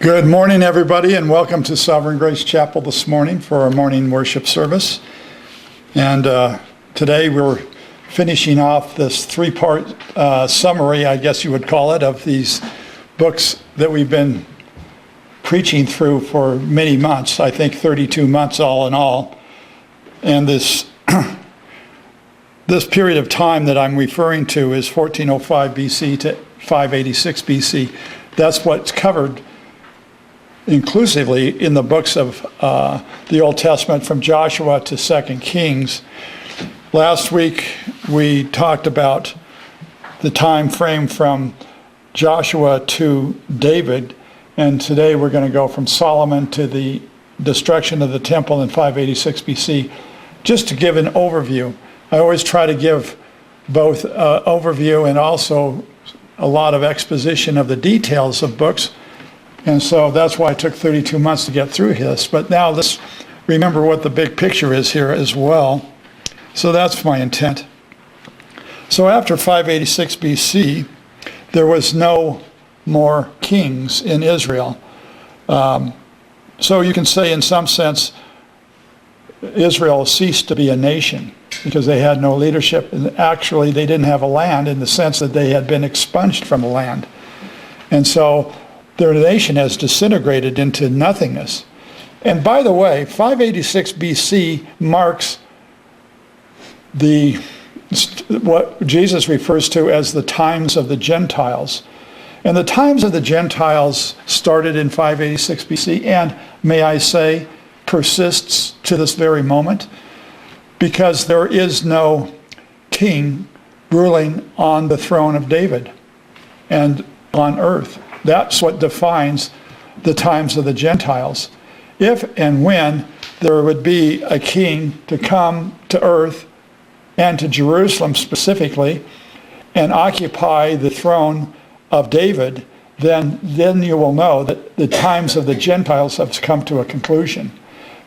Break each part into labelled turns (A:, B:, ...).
A: Good morning, everybody, and welcome to Sovereign Grace Chapel this morning for our morning worship service. And today we're finishing off this three-part summary, I guess you would call it, of these books that we've been preaching through for many months, I think 32 months all in all. And this period of time that I'm referring to is 1405 BC to 586 BC. That's what's covered inclusively in the books of the Old Testament from Joshua to 2 Kings. Last week we talked about the time frame from Joshua to David, and today we're going to go from Solomon to the destruction of the temple in 586 BC. Just to give an overview, I always try to give both overview and also a lot of exposition of the details of books. And so that's why it took 32 months to get through this. But now let's remember what the big picture is here as well. So that's my intent. So after 586 BC, there was no more kings in Israel. So you can say in some sense, Israel ceased to be a nation because they had no leadership. And actually, they didn't have a land in the sense that they had been expunged from the land. And so their nation has disintegrated into nothingness. And by the way, 586 BC marks what Jesus refers to as the times of the Gentiles. And the times of the Gentiles started in 586 BC and, may I say, persists to this very moment, because there is no king ruling on the throne of David and on earth. That's what defines the times of the Gentiles. If and when there would be a king to come to earth and to Jerusalem specifically and occupy the throne of David, then you will know that the times of the Gentiles have come to a conclusion,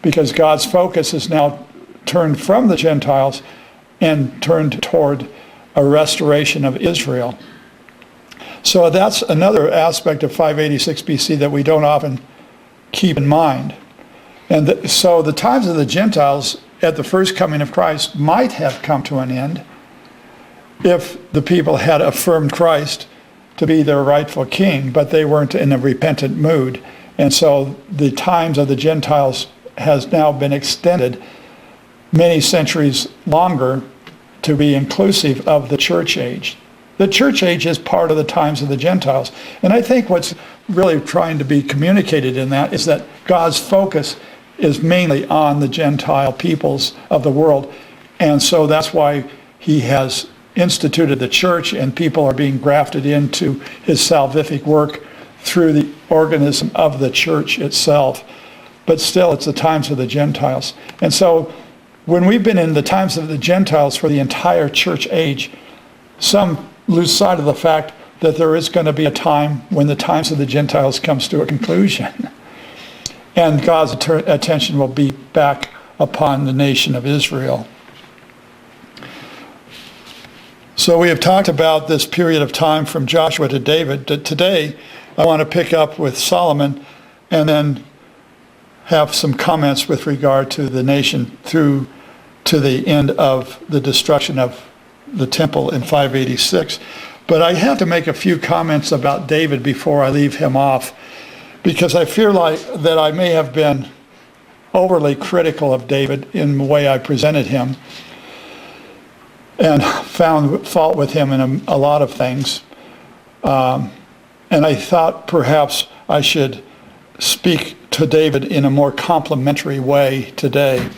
A: because God's focus is now turned from the Gentiles and turned toward a restoration of Israel. So that's another aspect of 586 BC that we don't often keep in mind. And so the times of the Gentiles at the first coming of Christ might have come to an end if the people had affirmed Christ to be their rightful king, but they weren't in a repentant mood. And so the times of the Gentiles has now been extended many centuries longer to be inclusive of the church age. The church age is part of the times of the Gentiles. And I think what's really trying to be communicated in that is that God's focus is mainly on the Gentile peoples of the world. And so that's why he has instituted the church, and people are being grafted into his salvific work through the organism of the church itself. But still, it's the times of the Gentiles. And so when we've been in the times of the Gentiles for the entire church age, some lose sight of the fact that there is going to be a time when the times of the Gentiles comes to a conclusion. And God's attention will be back upon the nation of Israel. So we have talked about this period of time from Joshua to David. Today, I want to pick up with Solomon and then have some comments with regard to the nation through to the end of the destruction of the temple in 586. But I have to make a few comments about David before I leave him off, because I feel like that I may have been overly critical of David in the way I presented him and found fault with him in a lot of things. And I thought perhaps I should speak to David in a more complimentary way today.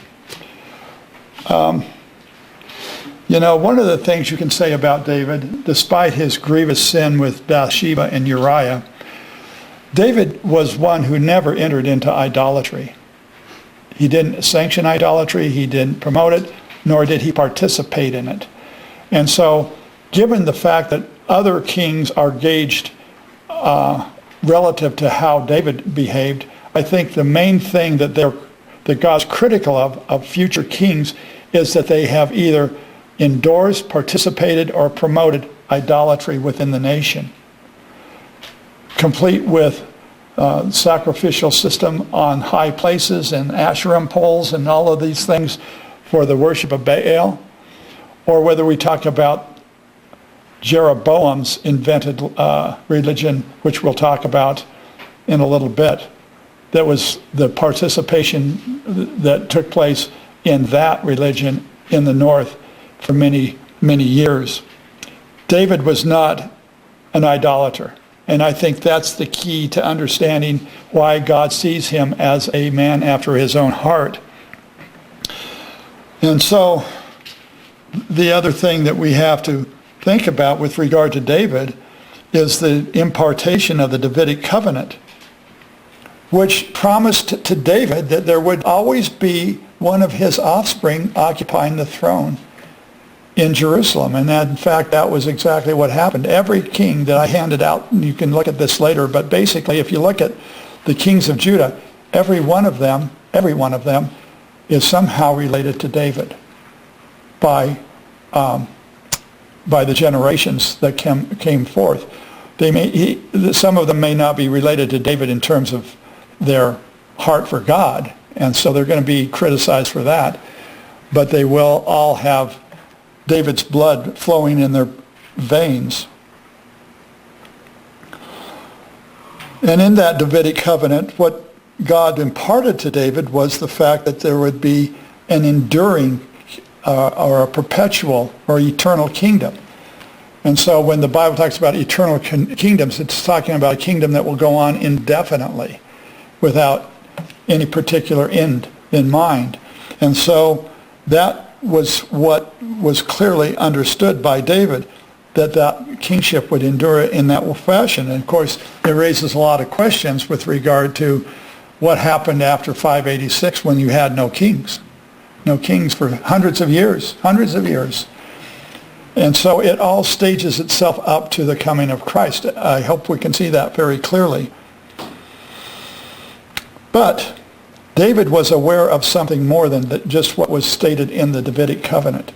A: One of the things you can say about David, despite his grievous sin with Bathsheba and Uriah, David was one who never entered into idolatry. He didn't sanction idolatry, he didn't promote it, nor did he participate in it. And so, given the fact that other kings are gauged relative to how David behaved, I think the main thing that God's critical of future kings is that they have either endorsed, participated, or promoted idolatry within the nation, complete with sacrificial system on high places and Asherah poles and all of these things for the worship of Baal, or whether we talk about Jeroboam's invented religion, which we'll talk about in a little bit. That was the participation that took place in that religion in the north for many, many years. David was not an idolater. And I think that's the key to understanding why God sees him as a man after his own heart. And so the other thing that we have to think about with regard to David is the impartation of the Davidic covenant, which promised to David that there would always be one of his offspring occupying the throne in Jerusalem. And that, in fact, that was exactly what happened. Every king that I handed out, and you can look at this later, but basically if you look at the kings of Judah, every one of them is somehow related to David by the generations that came forth. Some of them may not be related to David in terms of their heart for God, and so they're going to be criticized for that, but they will all have David's blood flowing in their veins. And in that Davidic covenant, what God imparted to David was the fact that there would be an enduring or a perpetual or eternal kingdom. And so when the Bible talks about eternal kingdoms, it's talking about a kingdom that will go on indefinitely without any particular end in mind. And so that was what was clearly understood by David, that kingship would endure in that fashion. And of course, it raises a lot of questions with regard to what happened after 586 when you had no kings for hundreds of years. And so it all stages itself up to the coming of Christ. I hope we can see that very clearly. But David was aware of something more than just what was stated in the Davidic covenant,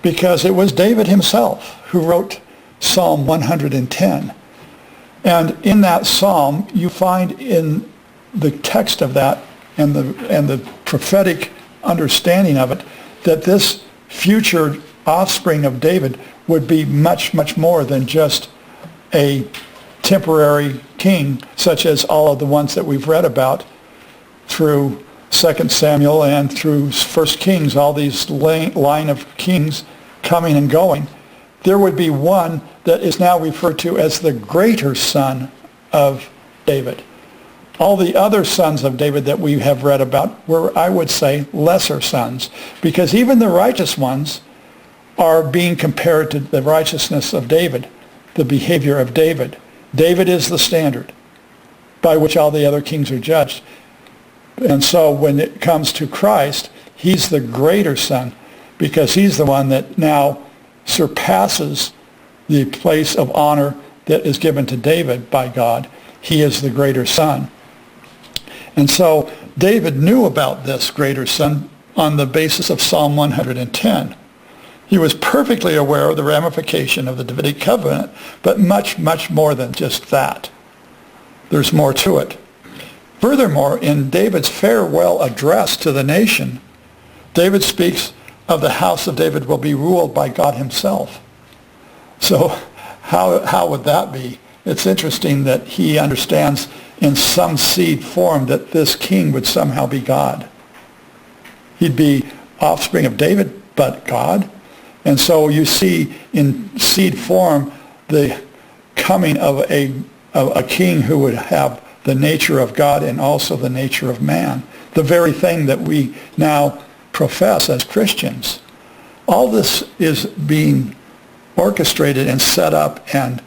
A: because it was David himself who wrote Psalm 110. And in that psalm, you find in the text of that and the prophetic understanding of it that this future offspring of David would be much, much more than just a temporary king, such as all of the ones that we've read about through 2 Samuel and through 1 Kings, all these line of kings coming and going. There would be one that is now referred to as the greater son of David. All the other sons of David that we have read about were, I would say, lesser sons, because even the righteous ones are being compared to the righteousness of David, the behavior of David. David is the standard by which all the other kings are judged. And so when it comes to Christ, he's the greater son, because he's the one that now surpasses the place of honor that is given to David by God. He is the greater son. And so David knew about this greater son on the basis of Psalm 110. He was perfectly aware of the ramification of the Davidic covenant, but much, much more than just that. There's more to it. Furthermore, in David's farewell address to the nation, David speaks of the house of David will be ruled by God himself. So how would that be? It's interesting that he understands in some seed form that this king would somehow be God. He'd be offspring of David, but God. And so you see in seed form the coming of a king who would have the nature of God and also the nature of man, the very thing that we now profess as Christians. All this is being orchestrated and set up and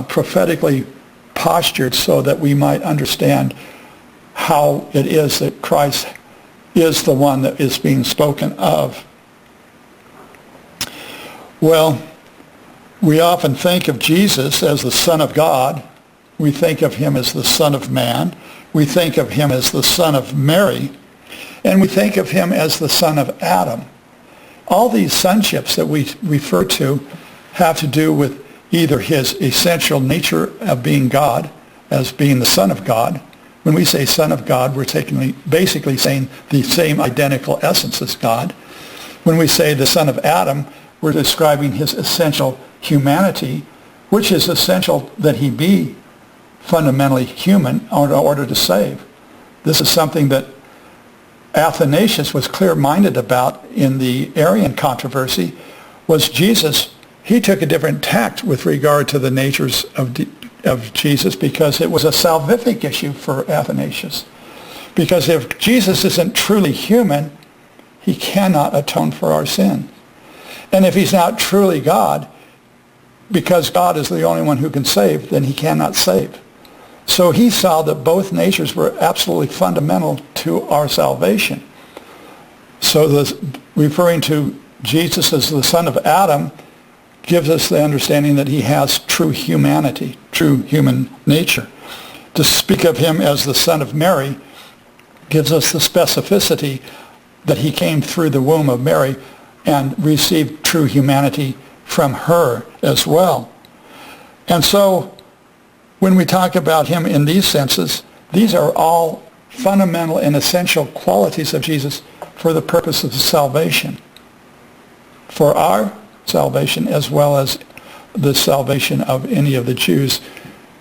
A: prophetically postured so that we might understand how it is that Christ is the one that is being spoken of. Well, we often think of Jesus as the Son of God. We think of him as the Son of Man. We think of him as the Son of Mary. And we think of him as the Son of Adam. All these sonships that we refer to have to do with either his essential nature of being God, as being the Son of God. When we say Son of God, we're basically saying the same identical essence as God. When we say the Son of Adam, we're describing his essential humanity, which is essential that he be fundamentally human in order to save. This is something that Athanasius was clear-minded about in the Arian controversy. Was Jesus, he took a different tact with regard to the natures of Jesus, because it was a salvific issue for Athanasius. Because if Jesus isn't truly human, he cannot atone for our sin. And if he's not truly God, because God is the only one who can save, then he cannot save. So he saw that both natures were absolutely fundamental to our salvation. So referring to Jesus as the son of Adam gives us the understanding that he has true humanity, true human nature. To speak of him as the son of Mary gives us the specificity that he came through the womb of Mary and received true humanity from her as well. And so when we talk about him in these senses, these are all fundamental and essential qualities of Jesus for the purpose of salvation, for our salvation as well as the salvation of any of the Jews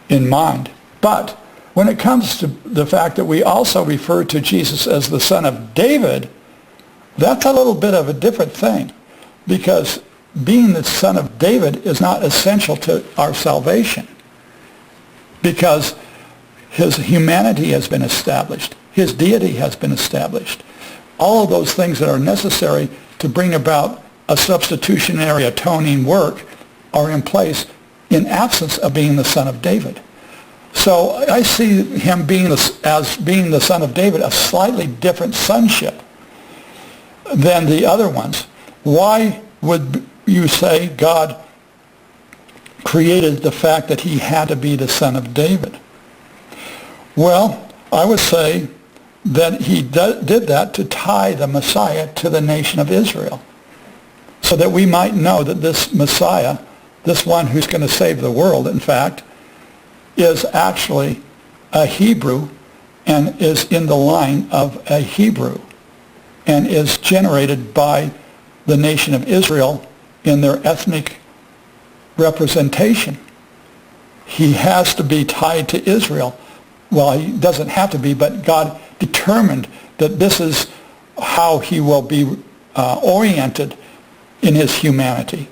A: in mind. But when it comes to the fact that we also refer to Jesus as the son of David, that's a little bit of a different thing, because being the son of David is not essential to our salvation, because his humanity has been established, his deity has been established. All of those things that are necessary to bring about a substitutionary atoning work are in place in absence of being the son of David. So I see him as being the son of David, a slightly different sonship than the other ones. Why would you say God created the fact that he had to be the son of David? Well, I would say that he did that to tie the Messiah to the nation of Israel, so that we might know that this Messiah, this one who's going to save the world, in fact, is actually a Hebrew and is in the line of a Hebrew and is generated by the nation of Israel in their ethnic representation. He has to be tied to Israel. Well, he doesn't have to be, but God determined that this is how he will be oriented in his humanity,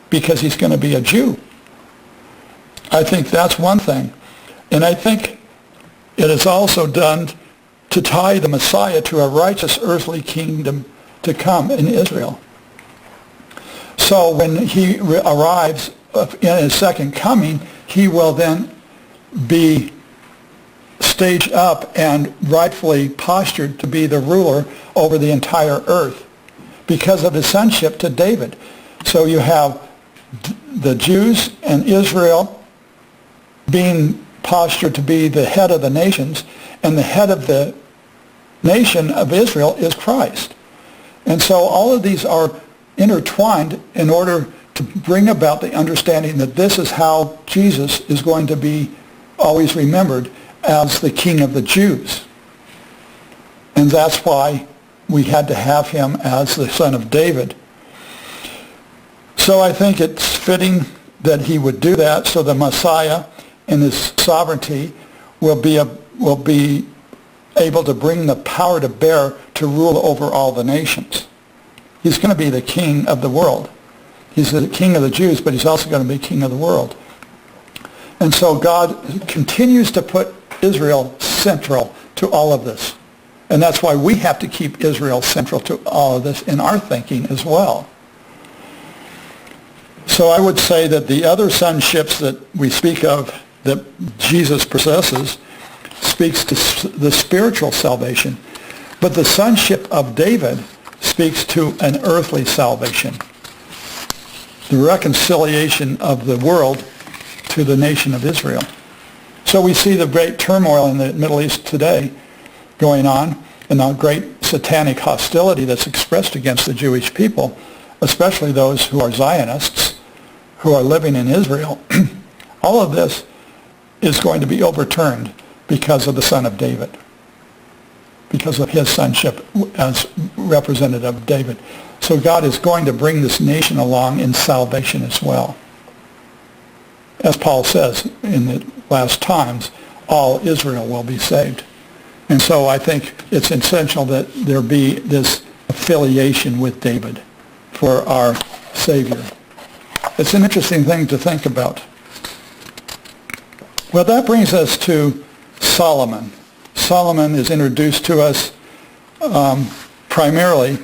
A: because he's going to be a Jew. I think that's one thing. And I think it is also done to tie the Messiah to a righteous earthly kingdom to come in Israel. So when he arrives in his second coming, he will then be staged up and rightfully postured to be the ruler over the entire earth because of his sonship to David. So you have the Jews and Israel being postured to be the head of the nations, and the head of the nation of Israel is Christ. And so all of these are intertwined in order to bring about the understanding that this is how Jesus is going to be always remembered as the King of the Jews. And that's why we had to have him as the son of David. So I think it's fitting that he would do that, so the Messiah in his sovereignty will be able to bring the power to bear to rule over all the nations. He's going to be the king of the world. He's the king of the Jews, but he's also going to be king of the world. And so God continues to put Israel central to all of this. And that's why we have to keep Israel central to all of this in our thinking as well. So I would say that the other sonships that we speak of that Jesus possesses speaks to the spiritual salvation. But the sonship of David speaks to an earthly salvation, the reconciliation of the world to the nation of Israel. So we see the great turmoil in the Middle East today going on, and the great satanic hostility that's expressed against the Jewish people, especially those who are Zionists, who are living in Israel. All of this is going to be overturned because of the son of David, because of his sonship as representative of David. So God is going to bring this nation along in salvation as well. As Paul says, in the last times, all Israel will be saved. And so I think it's essential that there be this affiliation with David for our Savior. It's an interesting thing to think about. Well, that brings us to Solomon. Solomon is introduced to us primarily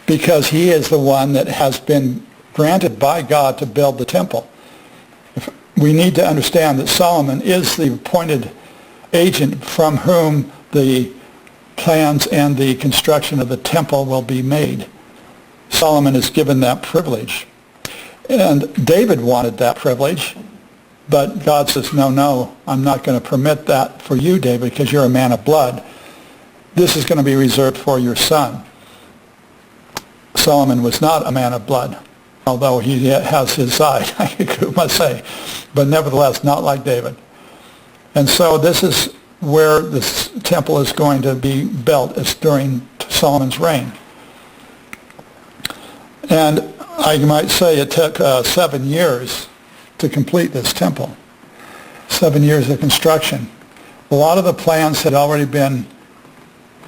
A: because he is the one that has been granted by God to build the temple. We need to understand that Solomon is the appointed agent from whom the plans and the construction of the temple will be made. Solomon is given that privilege. And David wanted that privilege, but God says, no, I'm not going to permit that for you, David, because you're a man of blood. This is going to be reserved for your son. Solomon was not a man of blood, although he has his side, I must say, but nevertheless not like David. And so this is where this temple is going to be built. It's during Solomon's reign. And I might say it took 7 years to complete this temple. 7 years of construction. A lot of the plans had already been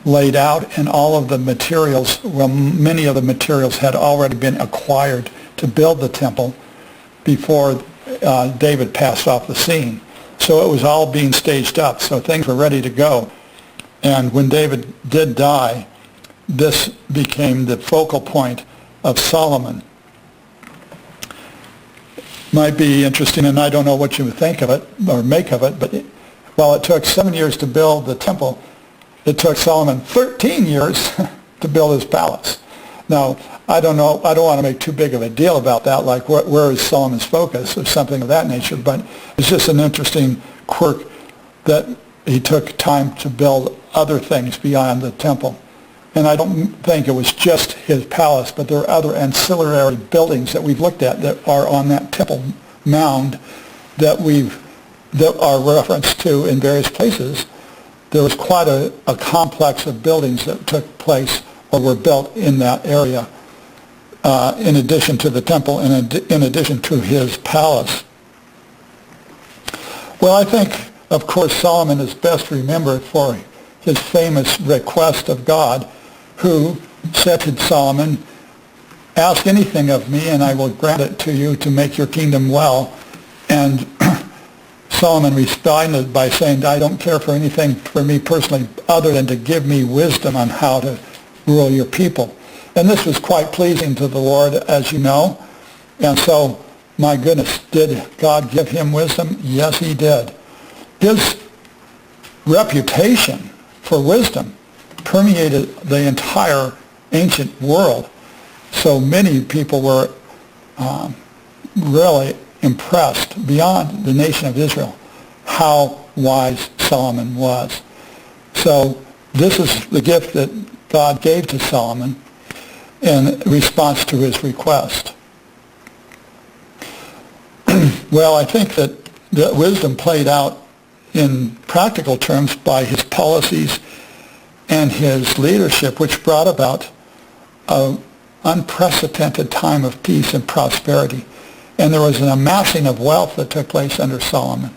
A: laid out, and all of the materials, well, many of the materials had already been acquired to build the temple before David passed off the scene. So it was all being staged up, so things were ready to go. And when David did die, this became the focal point of Solomon. Might be interesting, and I don't know what you would think of it or make of it, but while it took 7 years to build the temple, it took Solomon 13 years to build his palace. Now, I don't know, I don't want to make too big of a deal about that, like where is Solomon's focus or something of that nature, but it's just an interesting quirk that he took time to build other things beyond the temple. And I don't think it was just his palace, but there are other ancillary buildings that we've looked at that are on that temple mound that are referenced to in various places. There was quite a complex of buildings that took place or were built in that area, in addition to the temple and in addition to his palace. Well, I think, of course, Solomon is best remembered for his famous request of God, who said to Solomon, "Ask anything of me, and I will grant it to you to make your kingdom well." And Solomon responded by saying, "I don't care for anything for me personally other than to give me wisdom on how to rule your people." And this was quite pleasing to the Lord, as you know. And so, my goodness, did God give him wisdom? Yes, he did. His reputation for wisdom permeated the entire ancient world. So many people were really impressed beyond the nation of Israel how wise Solomon was. So this is the gift that God gave to Solomon in response to his request. Well, I think that the wisdom played out in practical terms by his policies and his leadership, which brought about an unprecedented time of peace and prosperity. And there was an amassing of wealth that took place under Solomon.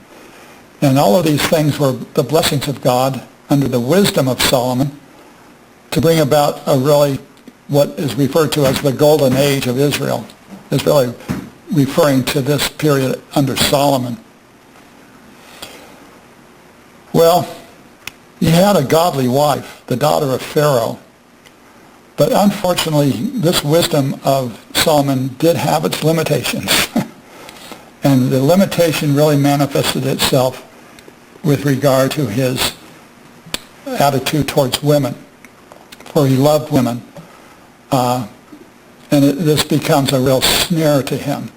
A: And all of these things were the blessings of God under the wisdom of Solomon to bring about a really what is referred to as the golden age of Israel. It's really referring to this period under Solomon. Well, he had a godly wife, the daughter of Pharaoh. But unfortunately, this wisdom of Solomon did have its limitations. And the limitation really manifested itself with regard to his attitude towards women, for he loved women. This becomes a real snare to him.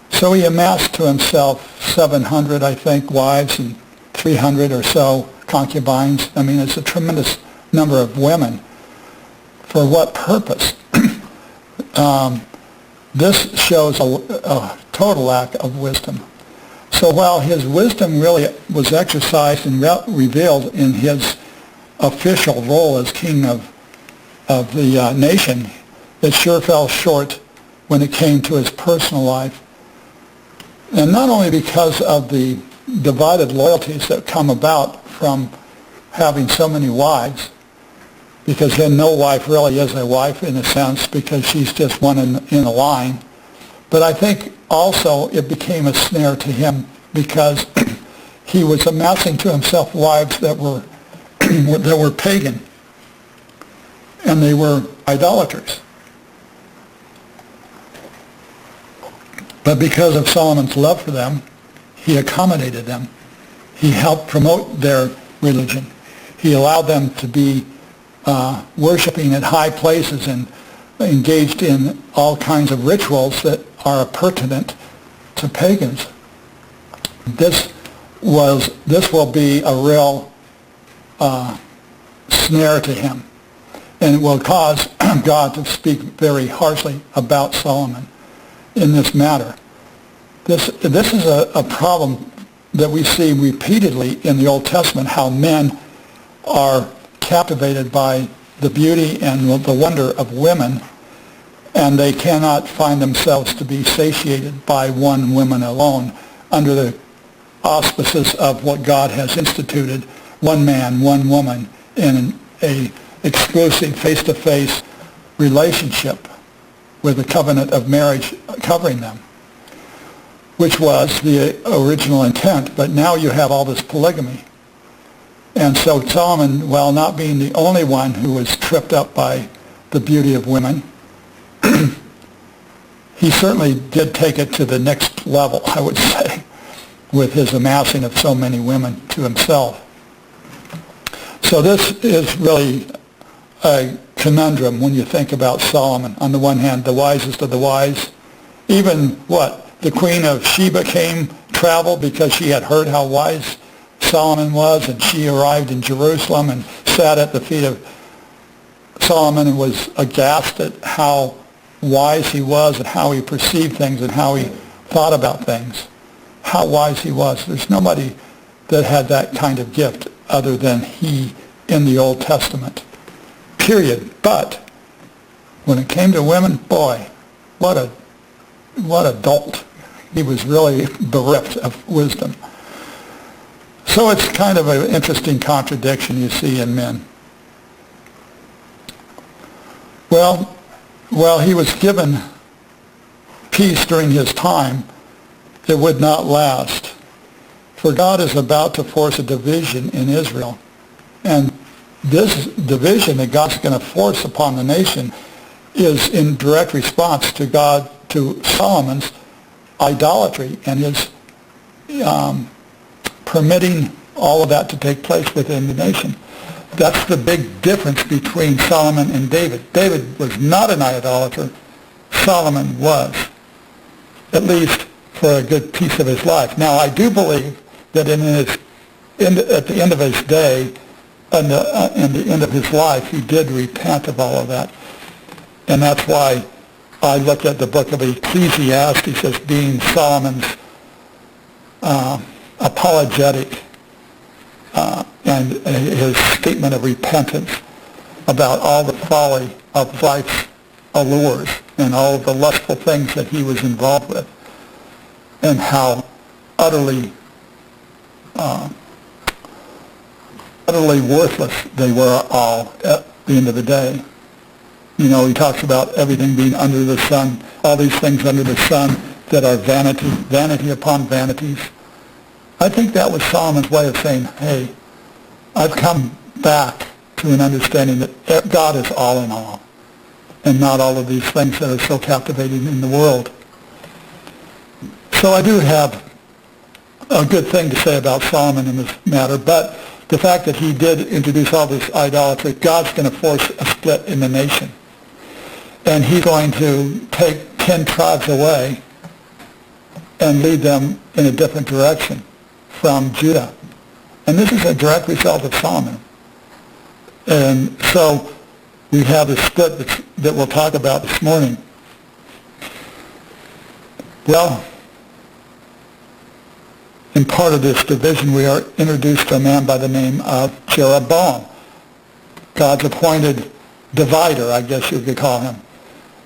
A: So he amassed to himself 700, I think, wives and 300 or so concubines. I mean, it's a tremendous number of women. For what purpose? This shows a total lack of wisdom. So while his wisdom really was exercised and revealed in his official role as king of the nation, it sure fell short when it came to his personal life. And not only because of the divided loyalties that come about from having so many wives, because then no wife really is a wife in a sense, because she's just one in a line. But I think also it became a snare to him because he was amassing to himself wives that were that were pagan, and they were idolaters. But because of Solomon's love for them, he accommodated them. He helped promote their religion. He allowed them to be worshiping at high places and engaged in all kinds of rituals that are pertinent to pagans. This will be a real snare to him, and it will cause God to speak very harshly about Solomon in this matter. This is a problem that we see repeatedly in the Old Testament, how men are captivated by the beauty and the wonder of women, and they cannot find themselves to be satiated by one woman alone under the auspices of what God has instituted, one man, one woman, in a exclusive face-to-face relationship with the covenant of marriage covering them, which was the original intent. But now you have all this polygamy. And so Solomon, while not being the only one who was tripped up by the beauty of women, he certainly did take it to the next level, I would say, with his amassing of so many women to himself. So this is really a conundrum when you think about Solomon. On the one hand, the wisest of the wise. Even the queen of Sheba traveled because she had heard how wise Solomon was, and she arrived in Jerusalem and sat at the feet of Solomon and was aghast at how wise he was and how he perceived things and how he thought about things. How wise he was. There's nobody that had that kind of gift other than he in the Old Testament. Period. But when it came to women, boy, what a dolt. He was really bereft of wisdom. So it's kind of an interesting contradiction you see in men. Well, while he was given peace during his time, it would not last. For God is about to force a division in Israel. And this division that God's going to force upon the nation is in direct response to Solomon's idolatry and his permitting all of that to take place within the nation. That's the big difference between Solomon and David. David was not an idolater. Solomon was, at least for a good piece of his life. Now, I do believe that at the end of his day, in the end of his life, he did repent of all of that. And that's why I look at the book of Ecclesiastes as being Solomon's apologetic and his statement of repentance about all the folly of life's allures and all of the lustful things that he was involved with, and how utterly worthless they were all at the end of the day. You know, he talks about everything being under the sun, all these things under the sun that are vanity, vanity upon vanities. I think that was Solomon's way of saying, hey, I've come back to an understanding that God is all in all, and not all of these things that are so captivating in the world. So I do have a good thing to say about Solomon in this matter, but the fact that he did introduce all this idolatry, God's going to force a split in the nation. And he's going to take 10 tribes away and lead them in a different direction from Judah. And this is a direct result of Solomon. And so we have a split that we'll talk about this morning.
B: in part of this division, we are introduced to a man by the name of Jeroboam, God's appointed divider, I guess you could call him.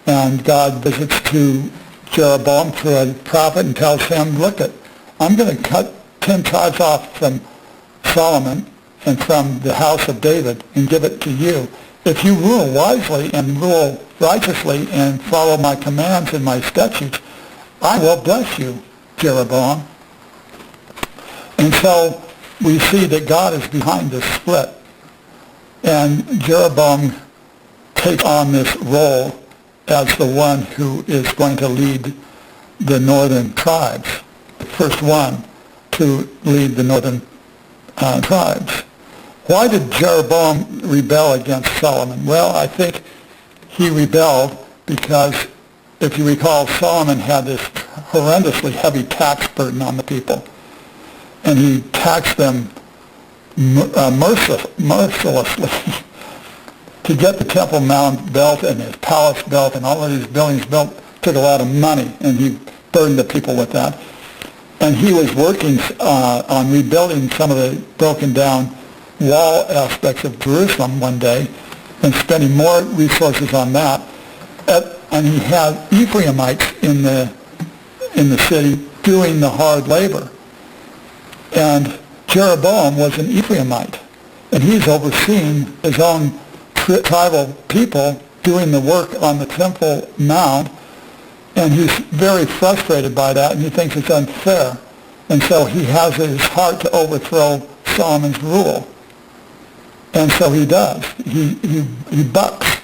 B: And God visits to Jeroboam through a prophet and tells him, look, I'm going to cut 10 tribes off from Solomon and from the house of David and give it to you. If you rule wisely and rule righteously and follow my commands and my statutes, I will bless you, Jeroboam. And so we see that God is behind this split. And Jeroboam takes on this role as the one who is going to lead the northern tribes, the first one to lead the northern tribes. Why did Jeroboam rebel against Solomon? Well, I think he rebelled because, if you recall, Solomon had this horrendously heavy tax burden on the people. And he taxed them mercilessly. To get the Temple Mount built and his palace built and all of these buildings built took a lot of money, and he burdened the people with that. And he was working on rebuilding some of the broken down wall aspects of Jerusalem one day and spending more resources on that. And he had Ephraimites in the city doing the hard labor. And Jeroboam was an Ephraimite, and he's overseeing his own tribal people doing the work on the Temple Mount, and he's very frustrated by that, and he thinks it's unfair. And so he has it in his heart to overthrow Solomon's rule. And so he does. He bucks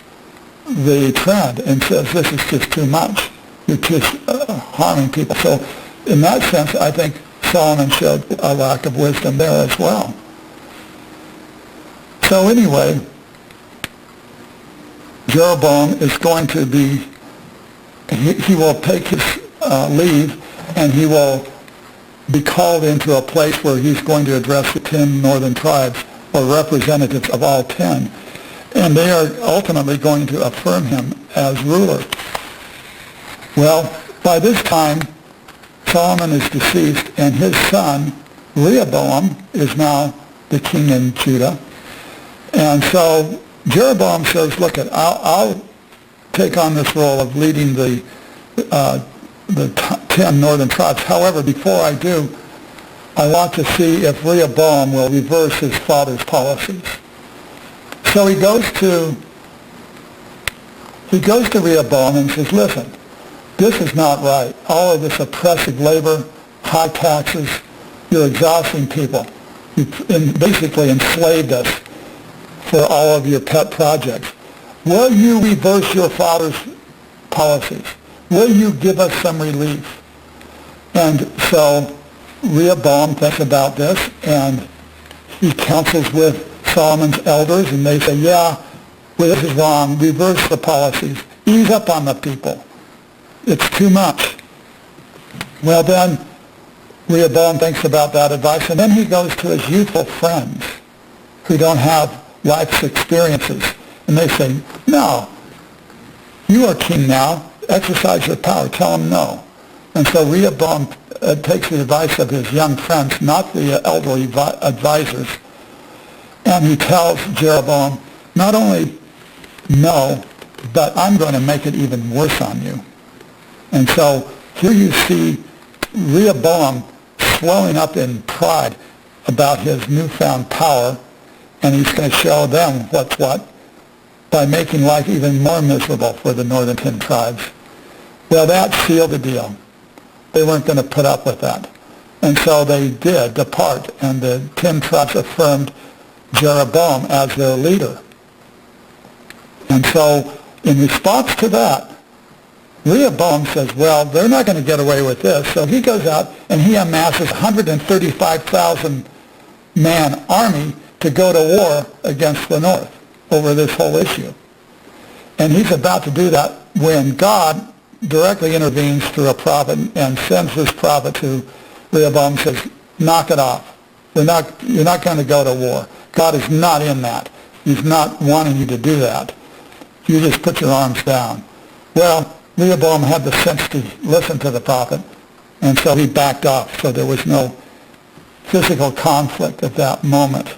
B: the trend and says, this is just too much. You're just harming people. So in that sense, I think Solomon showed a lack of wisdom there as well. So anyway, Jeroboam is going to be, he will take his leave, and he will be called into a place where he's going to address the 10 northern tribes, or representatives of all 10. And they are ultimately going to affirm him as ruler. Well, by this time, Solomon is deceased, and his son, Rehoboam, is now the king in Judah. And so Jeroboam says, look, I'll take on this role of leading the 10 northern tribes. However, before I do, I want to see if Rehoboam will reverse his father's policies. So he goes to Rehoboam and says, listen, this is not right. All of this oppressive labor, high taxes, you're exhausting people. You've basically enslaved us for all of your pet projects. Will you reverse your father's policies? Will you give us some relief? And so Rehoboam thinks about this, and he counsels with Solomon's elders, and they say, yeah, well, this is wrong. Reverse the policies. Ease up on the people. It's too much. Well, then Rehoboam thinks about that advice, and then he goes to his youthful friends who don't have life's experiences, and they say, no, you are king now. Exercise your power. Tell him no. And so Rehoboam takes the advice of his young friends, not the elderly advisors, and he tells Jeroboam, not only no, but I'm going to make it even worse on you. And so here you see Rehoboam swelling up in pride about his newfound power, and he's going to show them what's what by making life even more miserable for the northern 10 tribes. Well, that sealed the deal. They weren't going to put up with that. And so they did depart, and the 10 tribes affirmed Jeroboam as their leader. And so in response to that, Rehoboam says, well, they're not going to get away with this. So he goes out and he amasses a 135,000 man army to go to war against the north over this whole issue. And he's about to do that when God directly intervenes through a prophet and sends this prophet to Rehoboam and says, knock it off. You're not going to go to war. God is not in that. He's not wanting you to do that. You just put your arms down. Well, Rehoboam had the sense to listen to the prophet, and so he backed off, so there was no physical conflict at that moment.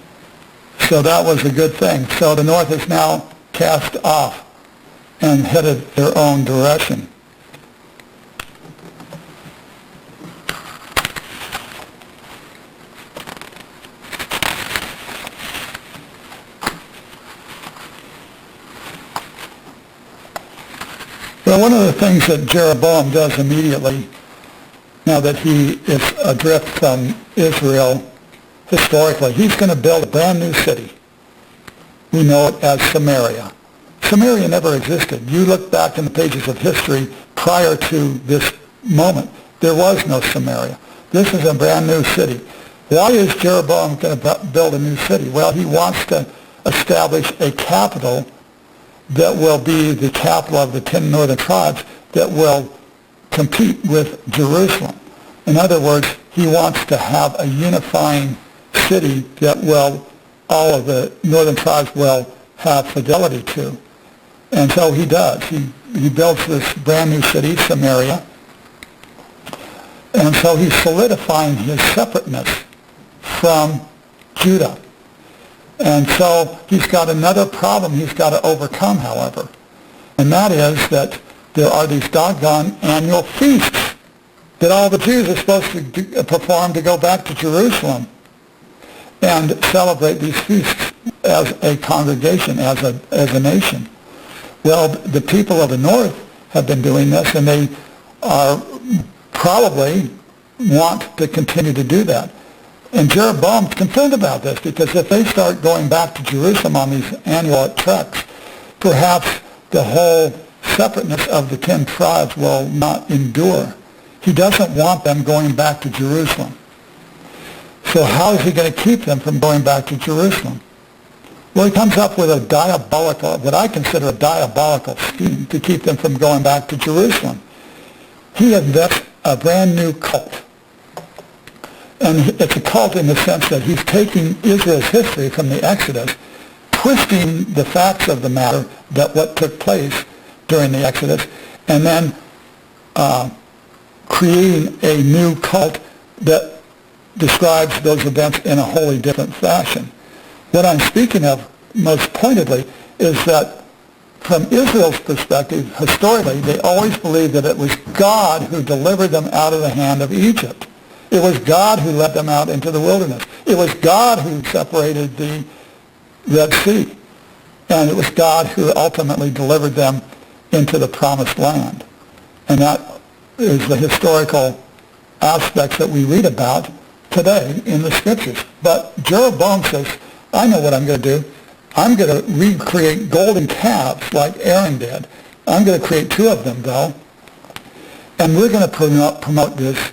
B: So that was a good thing. So the north is now cast off and headed their own direction. Well, one of the things that Jeroboam does immediately, now that he is adrift from Israel historically, he's going to build a brand new city. We know it as Samaria. Samaria never existed. You look back in the pages of history prior to this moment, there was no Samaria. This is a brand new city. Why is Jeroboam going to build a new city? Well, he wants to establish a capital that will be the capital of the 10 northern tribes that will compete with Jerusalem. In other words, he wants to have a unifying city that will all of the northern tribes will have fidelity to. And so he does. He builds this brand new city, Samaria. And so he's solidifying his separateness from Judah. And so he's got another problem he's got to overcome, however. And that is that there are these doggone annual feasts that all the Jews are supposed to perform to go back to Jerusalem and celebrate these feasts as a congregation, as a nation. Well, the people of the north have been doing this, and they are probably want to continue to do that. And Jeroboam's concerned about this, because if they start going back to Jerusalem on these annual treks, perhaps the whole separateness of the 10 tribes will not endure. He doesn't want them going back to Jerusalem. So how is he going to keep them from going back to Jerusalem? Well, he comes up with what I consider a diabolical scheme to keep them from going back to Jerusalem. He invents a brand new cult. And it's a cult in the sense that he's taking Israel's history from the Exodus, twisting the facts of the matter, that what took place during the Exodus, and then creating a new cult that describes those events in a wholly different fashion. What I'm speaking of most pointedly is that from Israel's perspective, historically, they always believed that it was God who delivered them out of the hand of Egypt. It was God who led them out into the wilderness. It was God who separated the Red Sea. And it was God who ultimately delivered them into the promised land. And that is the historical aspects that we read about today in the scriptures. But Jeroboam says, I know what I'm going to do. I'm going to recreate golden calves like Aaron did. I'm going to create 2 of them, though. And we're going to promote this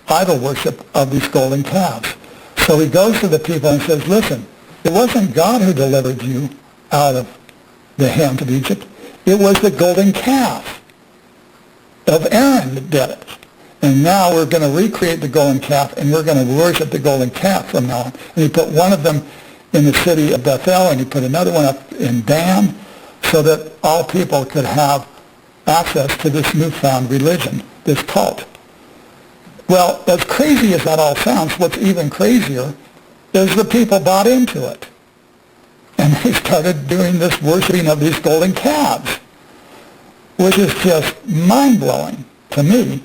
B: idol worship of these golden calves. So he goes to the people and says, listen, it wasn't God who delivered you out of the hand of Egypt. It was the golden calf of Aaron that did it. And now we're going to recreate the golden calf, and we're going to worship the golden calf from now on. And he put one of them in the city of Bethel, and he put another one up in Dan, so that all people could have access to this newfound religion, this cult. Well, as crazy as that all sounds, what's even crazier is the people bought into it. And they started doing this worshiping of these golden calves, which is just mind-blowing to me,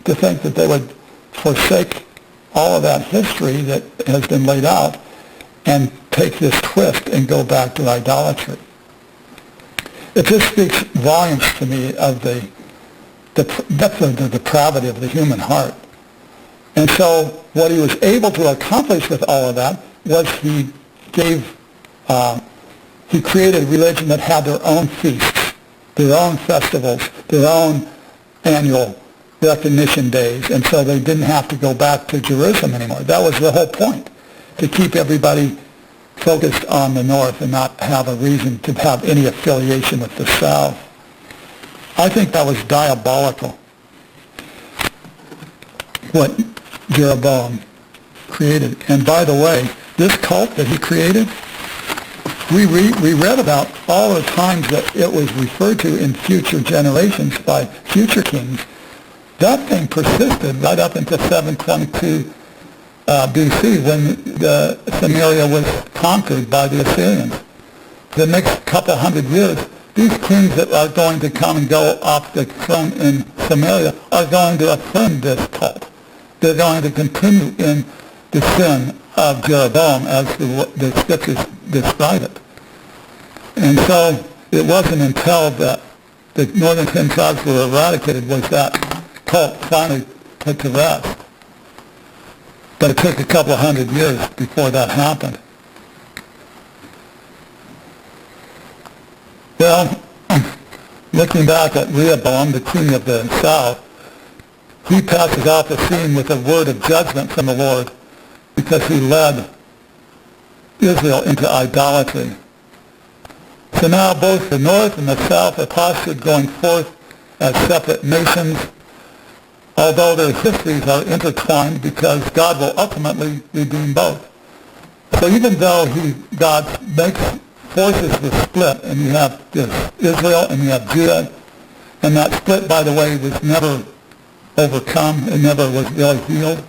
B: to think that they would forsake all of that history that has been laid out and take this twist and go back to idolatry. It just speaks volumes to me of the depth of the depravity of the human heart. And so what he was able to accomplish with all of that was he created a religion that had their own feasts, their own festivals, their own annual recognition days, and so they didn't have to go back to Jerusalem anymore. That was the whole point, to keep everybody focused on the north and not have a reason to have any affiliation with the south. I think that was diabolical, what Jeroboam created. And by the way, this cult that he created, we read about all the times that it was referred to in future generations by future kings. That thing persisted right up into 722 BC when Samaria was conquered by the Assyrians. The next couple hundred years, these kings that are going to come and go off the throne in Samaria are going to affirm this cult. They're going to continue in the sin of Jeroboam as the scriptures describe it. And so it wasn't until the northern 10 tribes were eradicated was that cult finally put to rest. But it took a couple of hundred years before that happened. Well, looking back at Rehoboam, the king of the south, he passes off the scene with a word of judgment from the Lord because he led Israel into idolatry. So now both the north and the south are postured going forth as separate nations, although their histories are intertwined because God will ultimately redeem both. So even though God makes forces to split, and you have Israel and you have Judah, and that split, by the way, was never overcome. It never was really healed.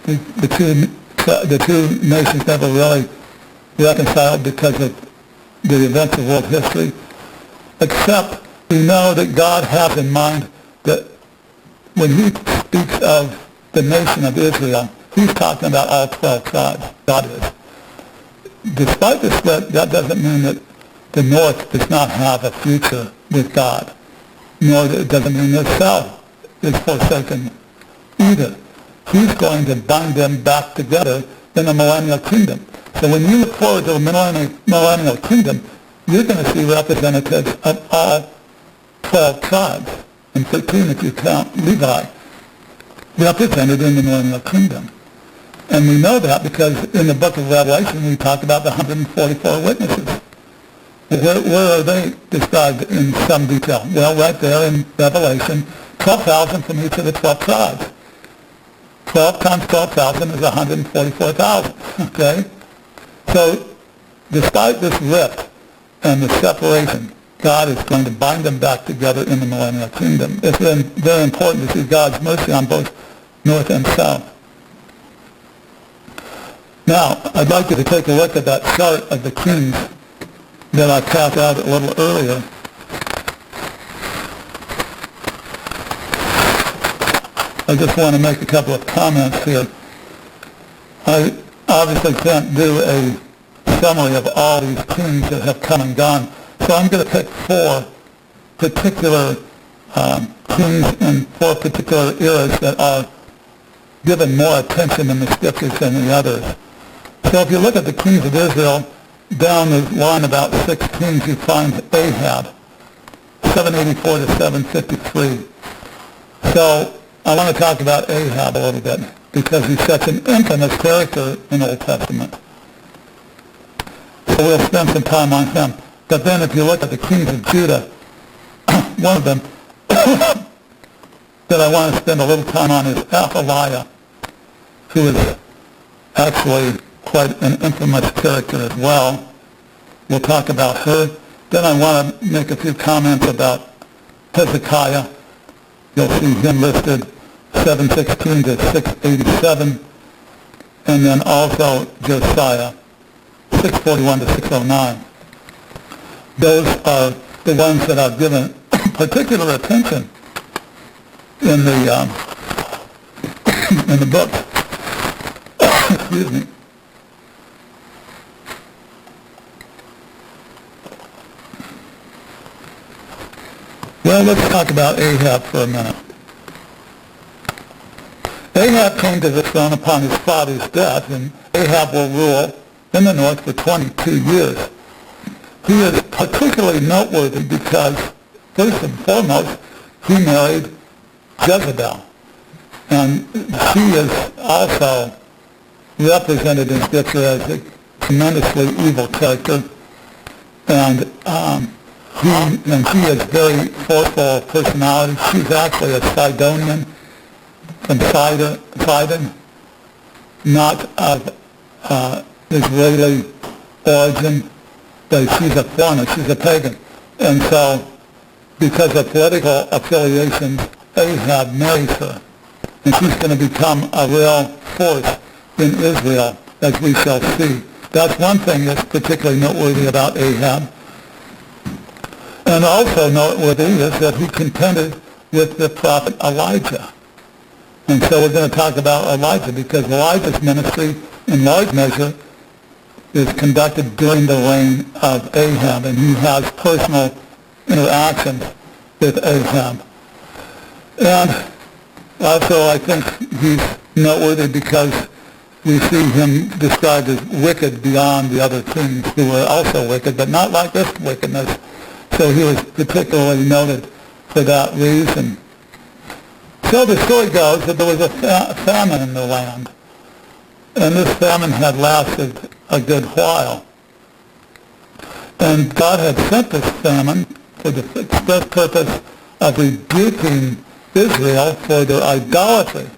B: The two nations never really reconciled because of the events of world history, except we know that God has in mind that when he speaks of the nation of Israel, he's talking about all 12 tribes. God is. Despite the split, that doesn't mean that the north does not have a future with God, nor does it mean the south is forsaken either. He's going to bind them back together in the millennial kingdom. So when you look forward to the millennial kingdom, you're going to see representatives of all 12 tribes, and 13 if you count Levi, represented in the millennial kingdom. And we know that because in the book of Revelation we talk about the 144 witnesses. Where are they described in some detail? Well, right there in Revelation, 12,000 from each of the 12 tribes. 12 times 12,000 is 144,000, okay? So despite this rift and the separation, God is going to bind them back together in the millennial kingdom. It's very important to see God's mercy on both north and south. Now, I'd like you to take a look at that chart of the kings that I tapped out a little earlier. I just want to make a couple of comments here. I obviously can't do a summary of all these kings that have come and gone, so I'm going to pick four particular kings in four particular eras that are given more attention in the scriptures than the others. So if you look at the kings of Israel, down the line about 6 kings, you find Ahab, 784 to 753. So I want to talk about Ahab a little bit because he's such an infamous character in the Old Testament. So we'll spend some time on him. But then if you look at the kings of Judah, one of them that I want to spend a little time on is Athaliah, who is actually quite an infamous character as well. We'll talk about her. Then I want to make a few comments about Hezekiah. You'll see him listed 716 to 687. And then also Josiah, 641 to 609. Those are the ones that I've given particular attention in the book. Excuse me. Well, let's talk about Ahab for a minute. Ahab came to the throne upon his father's death, and Ahab will rule in the north for 22 years. He is particularly noteworthy because, first and foremost, he married Jezebel. And she is also represented in Scripture as a tremendously evil character. And she is very forceful personality. She's actually a Sidonian from Sidon, not of Israeli origin, but she's a foreigner, she's a pagan. And so, because of political affiliations, Ahab marries her. and she's going to become a real force in Israel, as we shall see. That's one thing that's particularly noteworthy about Ahab. And also noteworthy is that he contended with the prophet Elijah. And so we're going to talk about Elijah, because Elijah's ministry, in large measure, is conducted during the reign of Ahab, and he has personal interactions with Ahab. And also I think he's noteworthy because we see him described as wicked beyond the other kings who were also wicked, but not like this wickedness. So he was particularly noted for that reason. So the story goes that there was a famine in the land, and this famine had lasted a good while. And God had sent this famine for the express purpose of rebuking Israel for their idolatry.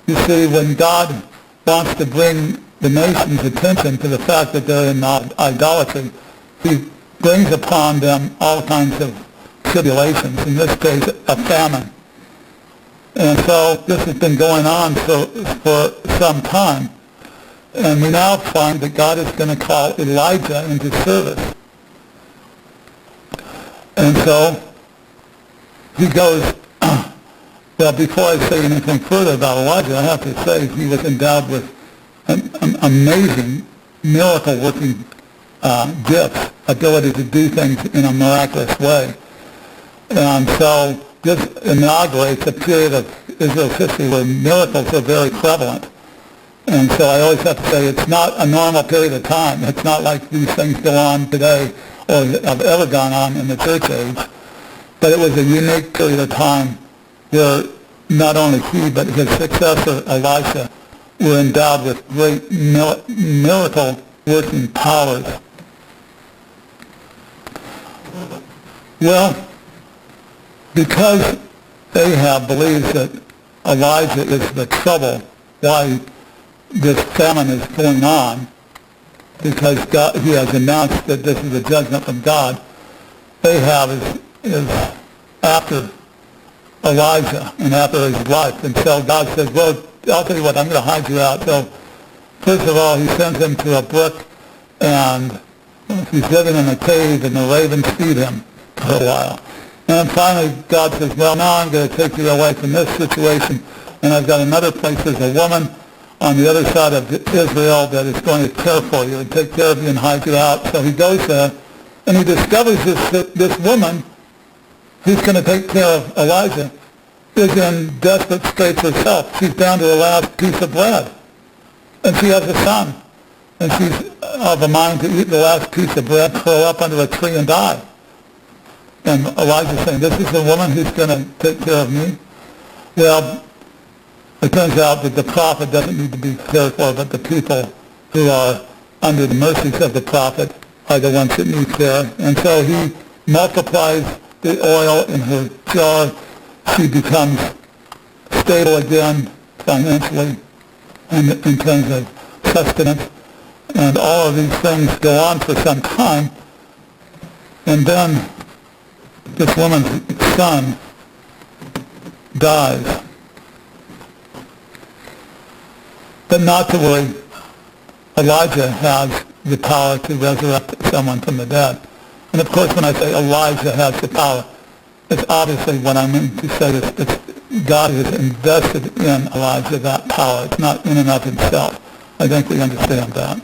B: You see, when God wants to bring the nation's attention to the fact that they're in idolatry, he brings upon them all kinds of tribulations, in this case a famine. And so this has been going on for some time. And we now find that God is going to call Elijah into service. And so he goes, well, before I say anything further about Elijah, I have to say he was endowed with an amazing miracle-working gifts, ability to do things in a miraculous way. And so this inaugurates a period of Israel's history where miracles are very prevalent. And so I always have to say it's not a normal period of time. It's not like these things go on today or have ever gone on in the church age. But it was a unique period of time where not only he but his successor Elisha were endowed with great miracle-working powers. Well, because Ahab believes that Elijah is the trouble why this famine is going on, because he has announced that this is a judgment from God, Ahab is after Elijah and after his life. And so God says, well, I'll tell you what, I'm going to hide you out. So first of all, he sends him to a brook, and he's living in a cave, and the ravens feed him for a while. And finally, God says, well, now I'm going to take you away from this situation, and I've got another place. There's a woman on the other side of Israel that is going to care for you and take care of you and hide you out. So he goes there, and he discovers this woman who's going to take care of Elijah is in desperate straits herself. She's down to the last piece of bread, and she has a son, and she's of a mind to eat the last piece of bread, curl up under a tree, and die. And Elijah's saying, this is the woman who's going to take care of me? Well, it turns out that the prophet doesn't need to be cared for, but the people who are under the mercies of the prophet are the ones that need care. And so he multiplies the oil in her jar. She becomes stable again financially and in terms of sustenance. And all of these things go on for some time. And then this woman's son dies. But not to worry, Elijah has the power to resurrect someone from the dead. And of course, when I say Elijah has the power, it's obviously what I mean to say is God has invested in Elijah that power. It's not in and of himself. I think we understand that.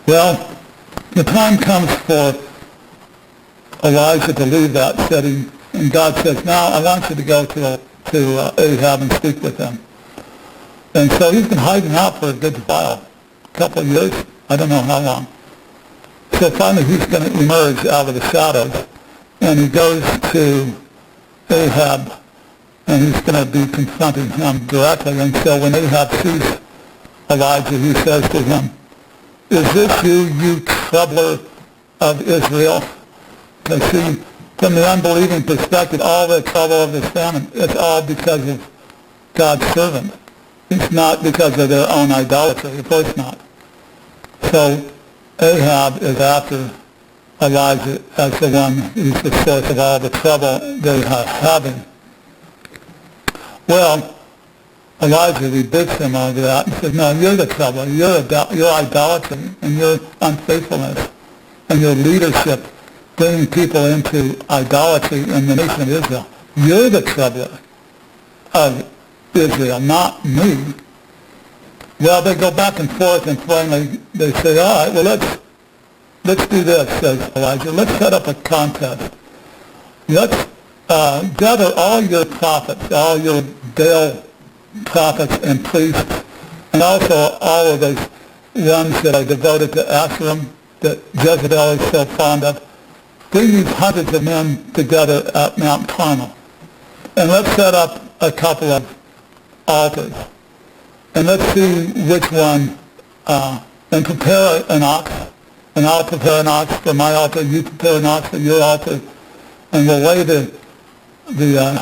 B: Well, the time comes for Elijah to leave that city, and God says, now I want you to go to Ahab and speak with him. And so he's been hiding out for a good while, a couple of years, I don't know how long. So finally he's going to emerge out of the shadows, and he goes to Ahab, and he's going to be confronting him directly. And so when Ahab sees Elijah, he says to him, is this you troubler of Israel? I see, from the unbelieving perspective, all the trouble of this famine, it's all because of God's servant. It's not because of their own idolatry, of course not. So Ahab is after Elijah as the one who's the source of all the trouble they are having. Well, Elijah rebukes him over that and says, no, you're the trouble. Your idolatry and your unfaithfulness and your leadership bringing people into idolatry in the nation of Israel. You're the troubler of Israel, not me. Well, they go back and forth, and finally they say, all right, well, let's do this, says Elijah. Let's set up a contest. Let's gather all your prophets, all your Baal prophets and priests, and also all of those ones that are devoted to Asherim that Jezebel is so fond of. Bring these hundreds of men together at Mount Carmel. And let's set up a couple of altars. And let's see which one, and prepare an ox. And I'll prepare an ox for my altar, you prepare an ox for your altar, and we'll lay the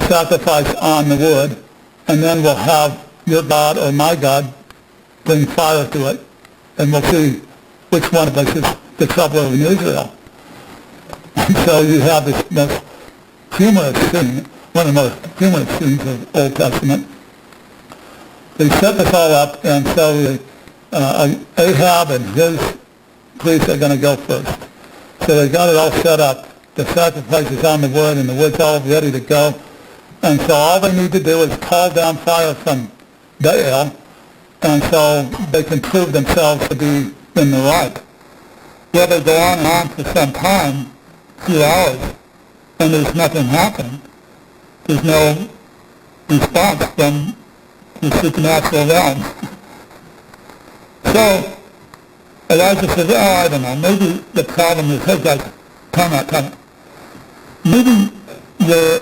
B: sacrifice on the wood, and then we'll have your God or my God bring fire to it, and we'll see which one of us is the troubler in Israel. And so you have this most humorous scene, one of the most humorous scenes of Old Testament. They set this all up, and so Ahab and his priests are going to go first. So they got it all set up. The sacrifice is on the wood, and the wood's all ready to go. And so all they need to do is call down fire from Baal, and so they can prove themselves to be in the right. Well, they go on and on for some time, 2 hours, and there's nothing happening. There's no response from the supernatural realm. So Elijah says, I don't know, maybe the problem is, hey guys, time out. Maybe your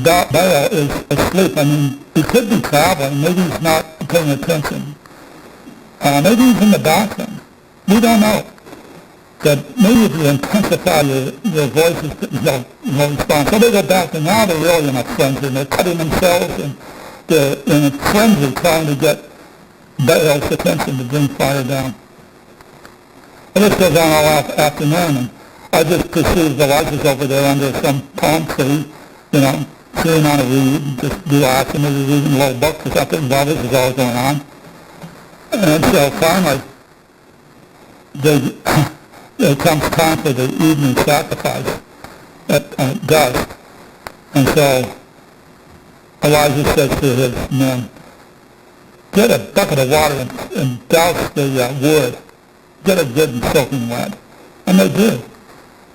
B: Baal is asleep. I mean, he could be traveling. Maybe he's not paying attention. Maybe he's in the bathroom. We don't know. But maybe if you intensify your voices, you'll respond. So they go back, and now they're really in a frenzy, and they're cutting themselves, and they're in a frenzy trying to get Baal's attention to bring fire down. And this goes on all afternoon, and I just perceived Elijah's over there under some palm tree, sitting on a reed, just relaxing, maybe reading a little book or something while this is all going on. And so finally, it comes time for the evening sacrifice at dusk. And so Elijah says to his men, get a bucket of water and douse the wood. Get it good and soaking wet. And they do.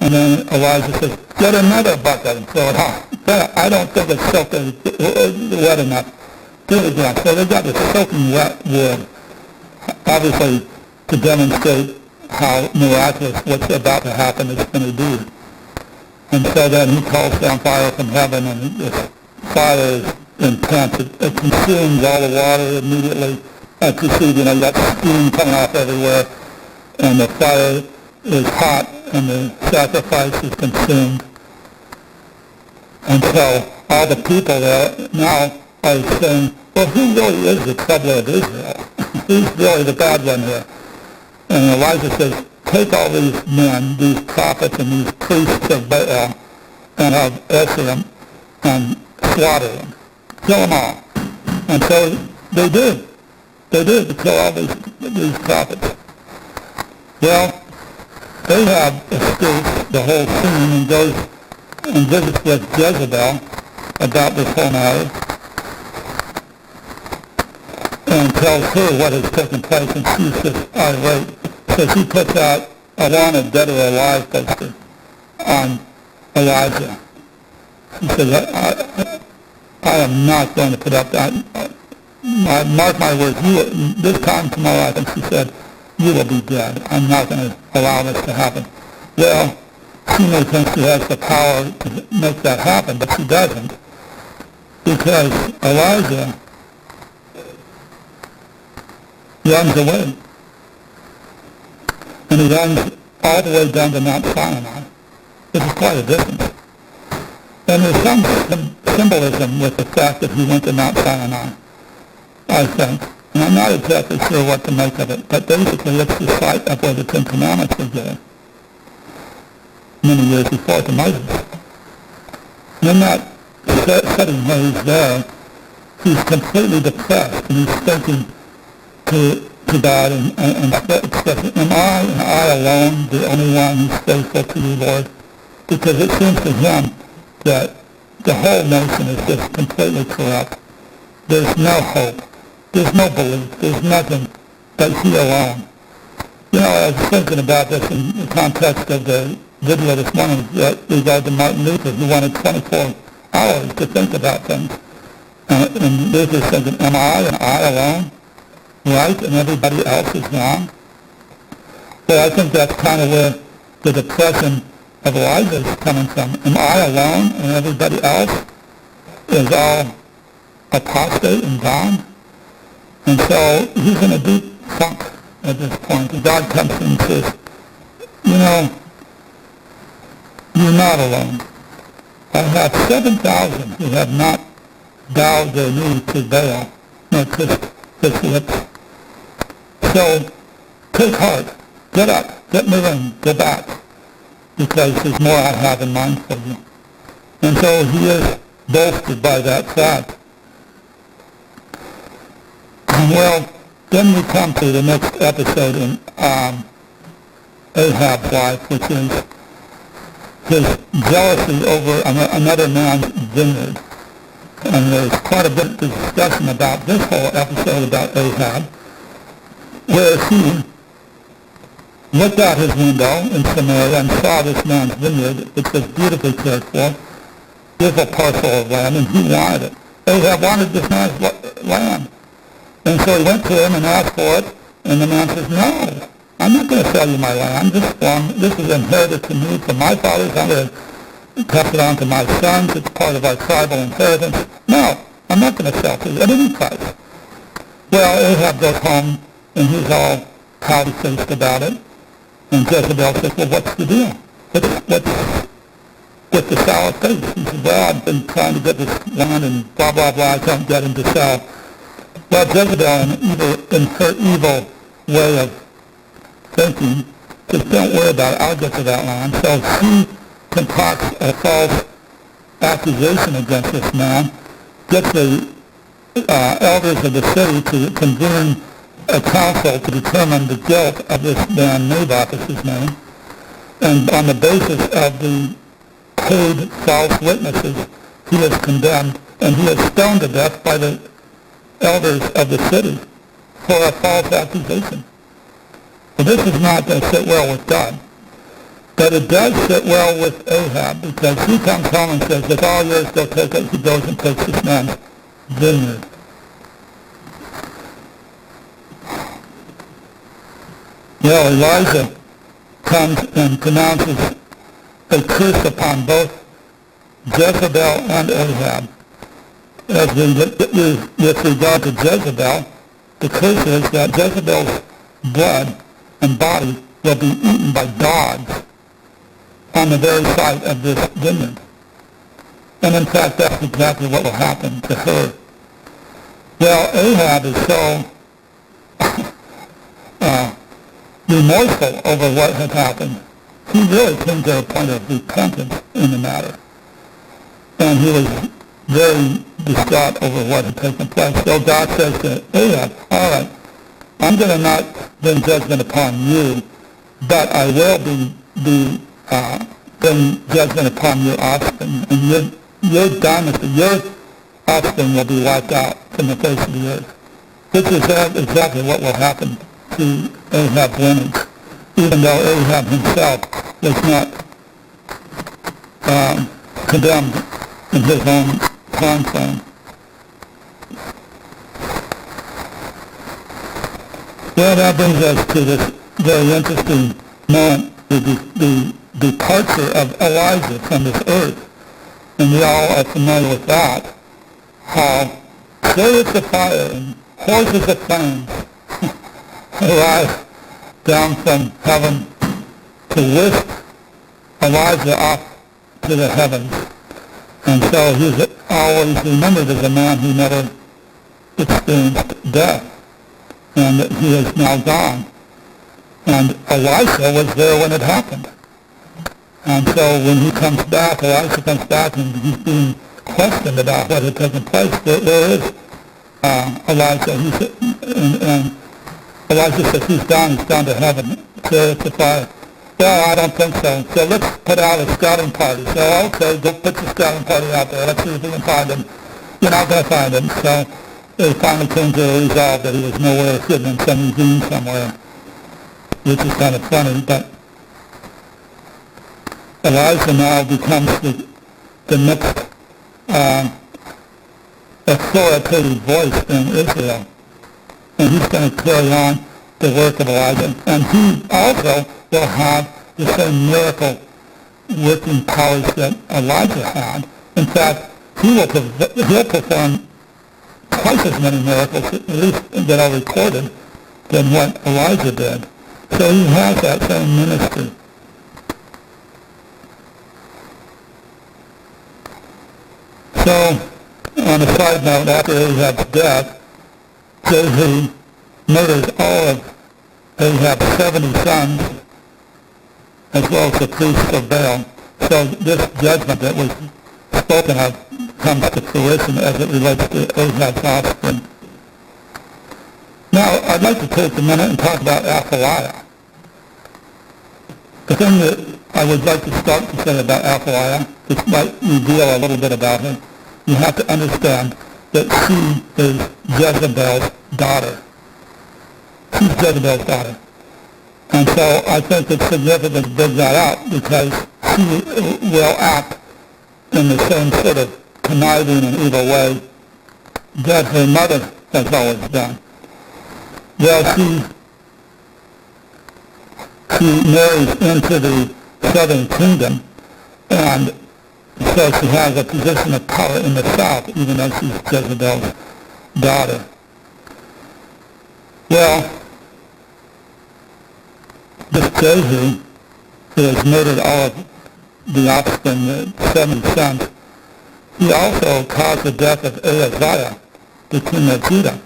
B: And then Elijah says, get another bucket and fill it out. I don't think it's soaking wet enough. Do it again. So they got the soaking wet wood, obviously to demonstrate how miraculous what's about to happen is going to be. And so then he calls down fire from heaven, and this fire is intense. It consumes all the water immediately. As you see, you got steam coming off everywhere, and the fire is hot, and the sacrifice is consumed. And so all the people there now are saying, well, who really is the troubler of Israel? Who's really the bad one here? And Elijah says, take all these men, these prophets and these priests of Baal, and of Asherim, and slaughter them. Kill them all. And so they did. They did to kill all these prophets. Well, Ahab escapes the whole scene and goes and visits with Jezebel about this whole matter and tells her what has taken place, and she's just irate. So she puts out a wanted dead or alive poster on Elijah. She says, I am not going to put up that. Mark my words, this time tomorrow, I think she said, you will be dead. I'm not going to allow this to happen. Well, she may think she has the power to make that happen, but she doesn't, because Elijah runs away. And he runs all the way down to Mount Sinai. This is quite a distance. And there's some symbolism with the fact that he went to Mount Sinai, I think. And I'm not exactly sure what to make of it, but basically it's the site of where the Ten Commandments were given. many years before to Moses. And in that setting where he's there, he's completely depressed, and he's thinking to God and expressing, am I alone the only one who's faithful to you, Lord? Because it seems to him that the whole nation is just completely corrupt. There's no hope. There's no belief. There's nothing but he alone. You know, I was thinking about this in the context of the video this morning that regarding Martin Luther, who wanted 24 hours to think about things. And Luther's thinking, am I and I alone right and everybody else is wrong? Well, I think that's kind of where the depression of Elijah is coming from. Am I alone and everybody else is all apostate and gone? And so he's in a deep funk at this point. And God comes to him and says, you know, you're not alone. I have 7,000 who have not bowed their knee to Baal, nor kissed his lips. So take heart, get up, get moving, go back, because there's more I have in mind for you. And so he is bolstered by that fact. Well, then we come to the next episode in Ahab's life, which is his jealousy over another man's vineyard. And there's quite a bit of discussion about this whole episode about Ahab, where he looked out his window in Samaria and saw this man's vineyard, which was beautifully cared for, beautiful parcel of land, and he wanted it. Ahab wanted this man's land. And so he went to him and asked for it, and the man says, no, I'm not going to sell you my land. This is inherited to me from my fathers. I'm going to pass it on to my sons. It's part of our tribal inheritance. No, I'm not going to sell to you at any price. Well, Ahab goes home, and he's all pouty-faced about it. And Jezebel says, well, what's the deal? What's with the sour face? He says, well, I've been trying to get this land, and blah, blah, blah. I can't get him to sell. Well, Jezebel, in her evil way of thinking, says, don't worry about it, I'll get to that land. So she concocts a false accusation against this man, gets the elders of the city to convene a council to determine the guilt of this man, Naboth is his name, and on the basis of the paid false witnesses, he is condemned, and he is stoned to death by the elders of the city for a false accusation. Well, this is not going to sit well with God. But it does sit well with Ahab, because he comes home and says, if all yours, go take it. He goes and takes this man's vineyard. Well, Elijah comes and pronounces a curse upon both Jezebel and Ahab. With regard to Jezebel, the curse is that Jezebel's blood and body will be eaten by dogs on the very site of this vineyard. And in fact, that's exactly what will happen to her. Well, Ahab is so remorseful over what had happened. He really came to a point of repentance in the matter. And he was very distraught over what had taken place. So God says to Ahab, all right, I'm going to not bring judgment upon you, but I will bring judgment upon your offspring. And your dynasty, your offspring will be wiped out from the face of the earth. This is exactly what will happen to Ahab's lineage, even though Ahab himself was not condemned in his own time frame. Well, that brings us to this very interesting moment, the departure of Elijah from this earth. And we all are familiar with that, how chariots of fire and horses of flames arrive down from heaven to lift Elijah off to the heavens. And so he's always remembered as a man who never experienced death, and that he is now gone. And Elisha was there when it happened. And so when he comes back, Elijah comes back and he's being questioned about what had taken place, there is Elijah. And Elijah says he's gone to heaven to fire. Well, I don't think so. So let's put out a scouting party. So, okay, go put the scouting party out there. Let's see if we can find him. You're not going to find him. So they finally came to a resolve that he was nowhere sitting in some ravine somewhere, which is kind of funny. But Elijah now becomes the next authoritative voice in Israel. And he's going to carry on the work of Elijah. And he also will have the same miracle working powers that Elijah had. In fact, he'll perform twice as many miracles, at least that are recorded, than what Elijah did. So he has that same ministry. So, on a side note, after Ahab's death, Jehu murders all of Ahab's 70 sons, as well as the priests of Baal. So this judgment that was spoken of comes to fruition as it relates to Ahab's offspring. Now, I'd like to take a minute and talk about Athaliah. The thing that I would like to start to say about Athaliah, this might reveal a little bit about her. You have to understand that she is Jezebel's daughter. She's Jezebel's daughter. And so I think it's significant to dig that out because she will act in the same sort of conniving and evil way that her mother has always done. Well, she marries into the southern kingdom, and so she has a position of power in the south, even though she's Jezebel's daughter. Well, this Jehu, who has murdered all of the offspring, the 70 sons, he also caused the death of Ahaziah, the king of Judah.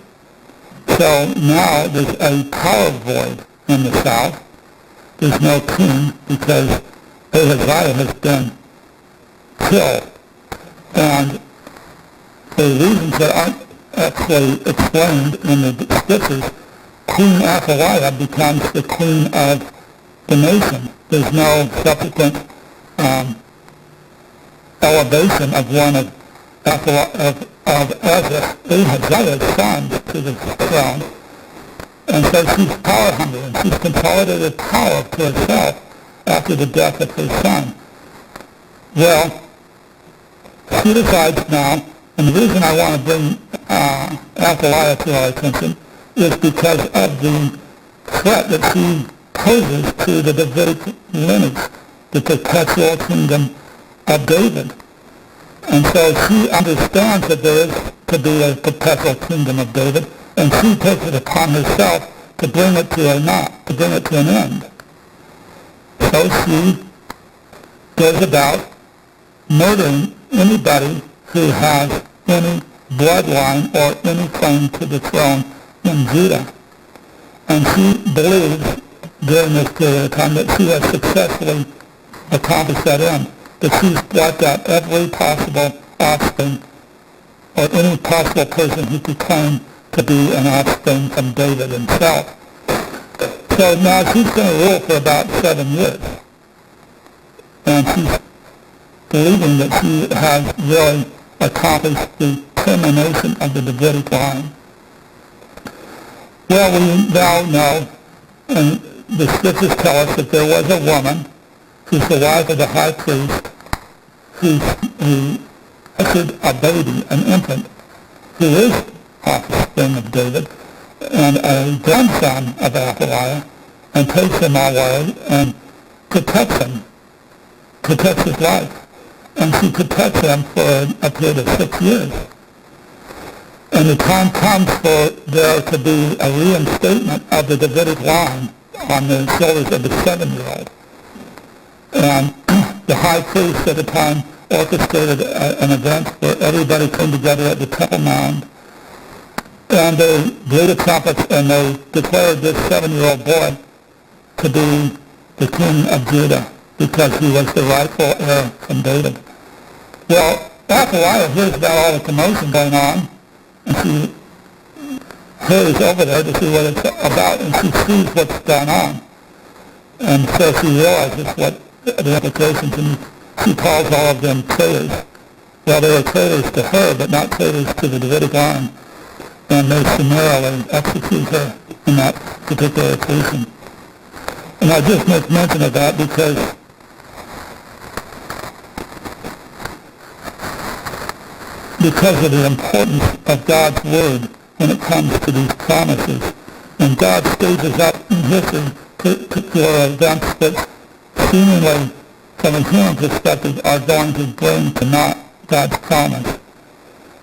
B: So now there's a power void in the south. There's no king because Ahaziah has been killed. And the reasons that aren't actually explained in the scriptures, Queen Athaliah becomes the queen of the nation. There's no subsequent elevation of one of Ahaziah's sons to the throne. And so she's power hungry, and she's consolidated power to herself after the death of her son. Well, she decides now, and the reason I want to bring Athaliah to our attention is because of the threat that she poses to the Davidic lineage, the perpetual kingdom of David. And so she understands that there is to be a perpetual kingdom of David, and she takes it upon herself to bring it to an end. So she goes about murdering anybody who has any bloodline or any claim to the throne in Judah. And she believes during this period of time that she has successfully accomplished that end, that she's wiped out every possible offspring or any possible person who could claim to be an offspring from David himself. So now she's going to rule for about 7 years. And she's believing that she has really accomplished the termination of the Davidic line. Well, we now know, and the scriptures tell us that there was a woman who's the wife of the high priest who ushered a baby, an infant, who is offspring of David, and a grandson of Athaliah, and takes him away and protects his life. And she protects him for a period of 6 years. And the time comes for there to be a reinstatement of the Davidic line on the shoulders of the 7-year-old. And the high priest at the time orchestrated an event where everybody came together at the Temple Mount, and they blew the trumpets and they declared this 7-year-old boy to be the king of Judah. because he was the rightful heir from David. Well, Athaliah hears about all the commotion going on, and she hurries over there to see what it's about, and she sees what's going on. And so she realizes what the implications, and she calls all of them traitors. Well, they were traitors to her, but not traitors to the Davidic line, and they summarily execute her in that particular occasion. And I just make mention of that because of the importance of God's Word when it comes to these promises. And God stages up in history particular events that seemingly, from a human perspective, are going to bring to naught God's promise.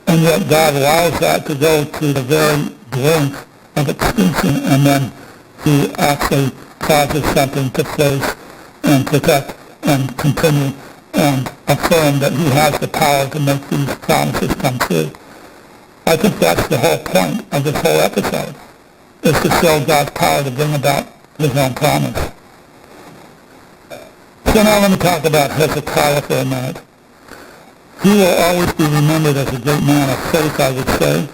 B: And yet God allows that to go to the very brink of extinction, and then He actually causes something to flourish and protect and continue and affirm that He has the power to make these promises come true. I think that's the whole point of this whole episode, is to show God's power to bring about His own promise. So now let me talk about Hezekiah for a minute. He will always be remembered as a great man of faith, I would say.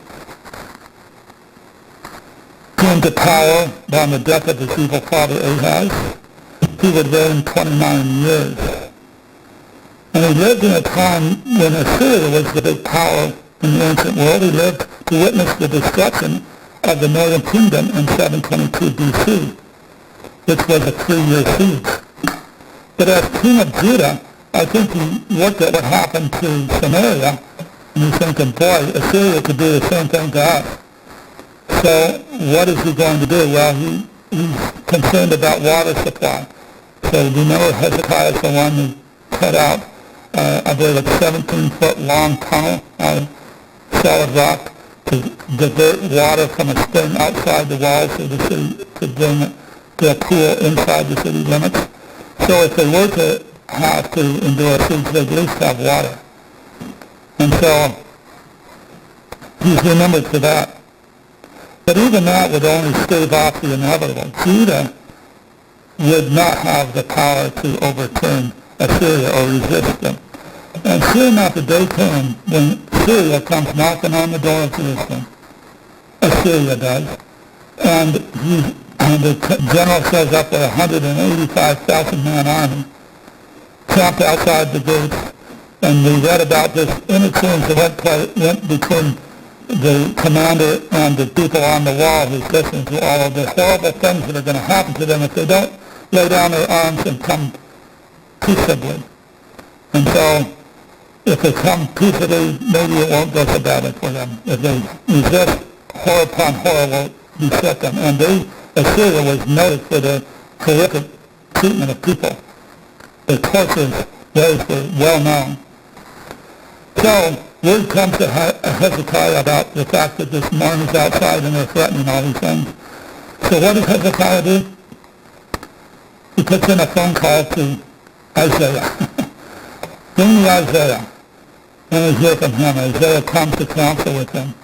B: Came to power by the death of his evil father Ahaz. He would reign 29 years. And he lived in a time when Assyria was the big power in the ancient world. He lived to witness the destruction of the northern kingdom in 722 BC, which was a 3-year siege. But as king of Judah, I think he looked at what happened to Samaria, and he's thinking, boy, Assyria could do the same thing to us. So what is he going to do? Well, he's concerned about water supply. So we know Hezekiah is the one who cut out, I believe, a 17-foot long tunnel out of solid rock to divert water from a spring outside the walls of the city to bring it to a pool inside the city limits. So if they were to have to endure a siege, they'd at least have water. And so he's remembered for that. But even that would only stave off the inevitable. Judah would not have the power to overturn Assyria or resist them. And soon after day came, when Syria comes knocking on the door of Jerusalem, Assyria does, and the general shows up with a 185,000-man army, camped outside the gates, and we read about this interchange that went between the commander and the people on the wall who's listening to all of the horrible things that are going to happen to them if they don't lay down their arms and come peaceably. And so, if they come peaceably, maybe it won't go so badly for them. If they resist, horror upon horror will beset them. And Assyria was noted for their horrific treatment of people. The tortures, those were well known. So, word comes to Hezekiah about the fact that this man is outside and they're threatening all these things. So what does Hezekiah do? He puts in a phone call to Isaiah. Bring me Isaiah. And we hear from him. Isaiah comes to counsel with him.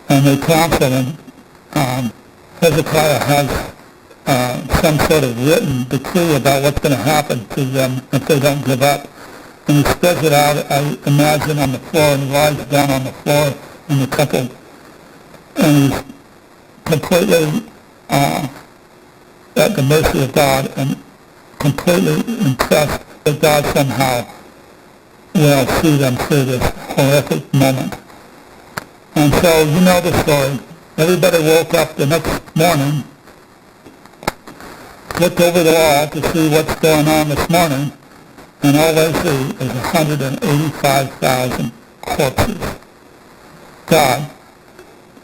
B: And they counsel him. Hezekiah has some sort of written decree about what's going to happen to them if they don't give up. And he spreads it out, I imagine, on the floor, and he lies down on the floor in the temple. And he's completely at the mercy of God and completely impressed that God somehow will see them through this horrific moment. And so, you know the story. Everybody woke up the next morning, looked over the wall to see what's going on this morning, and all they see is 185,000 corpses. God,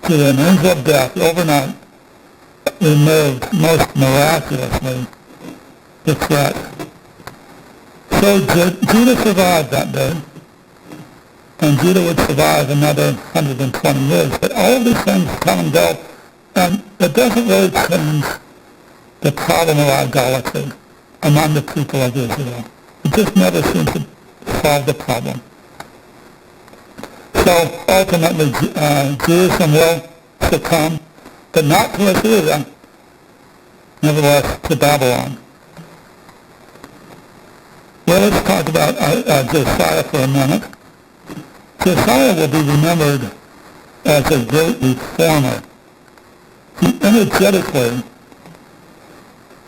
B: through an angel of death, overnight, removed most miraculously the threat. So Judah survived that day, and Judah would survive another 120 years. But all of these things come and go, and it doesn't really change the problem of idolatry among the people of Israel. It just never seems to solve the problem. So ultimately, Jerusalem will succumb, but not to Assyria, nevertheless to Babylon. Well, let's talk about Josiah for a minute. Josiah will be remembered as a great reformer. He energetically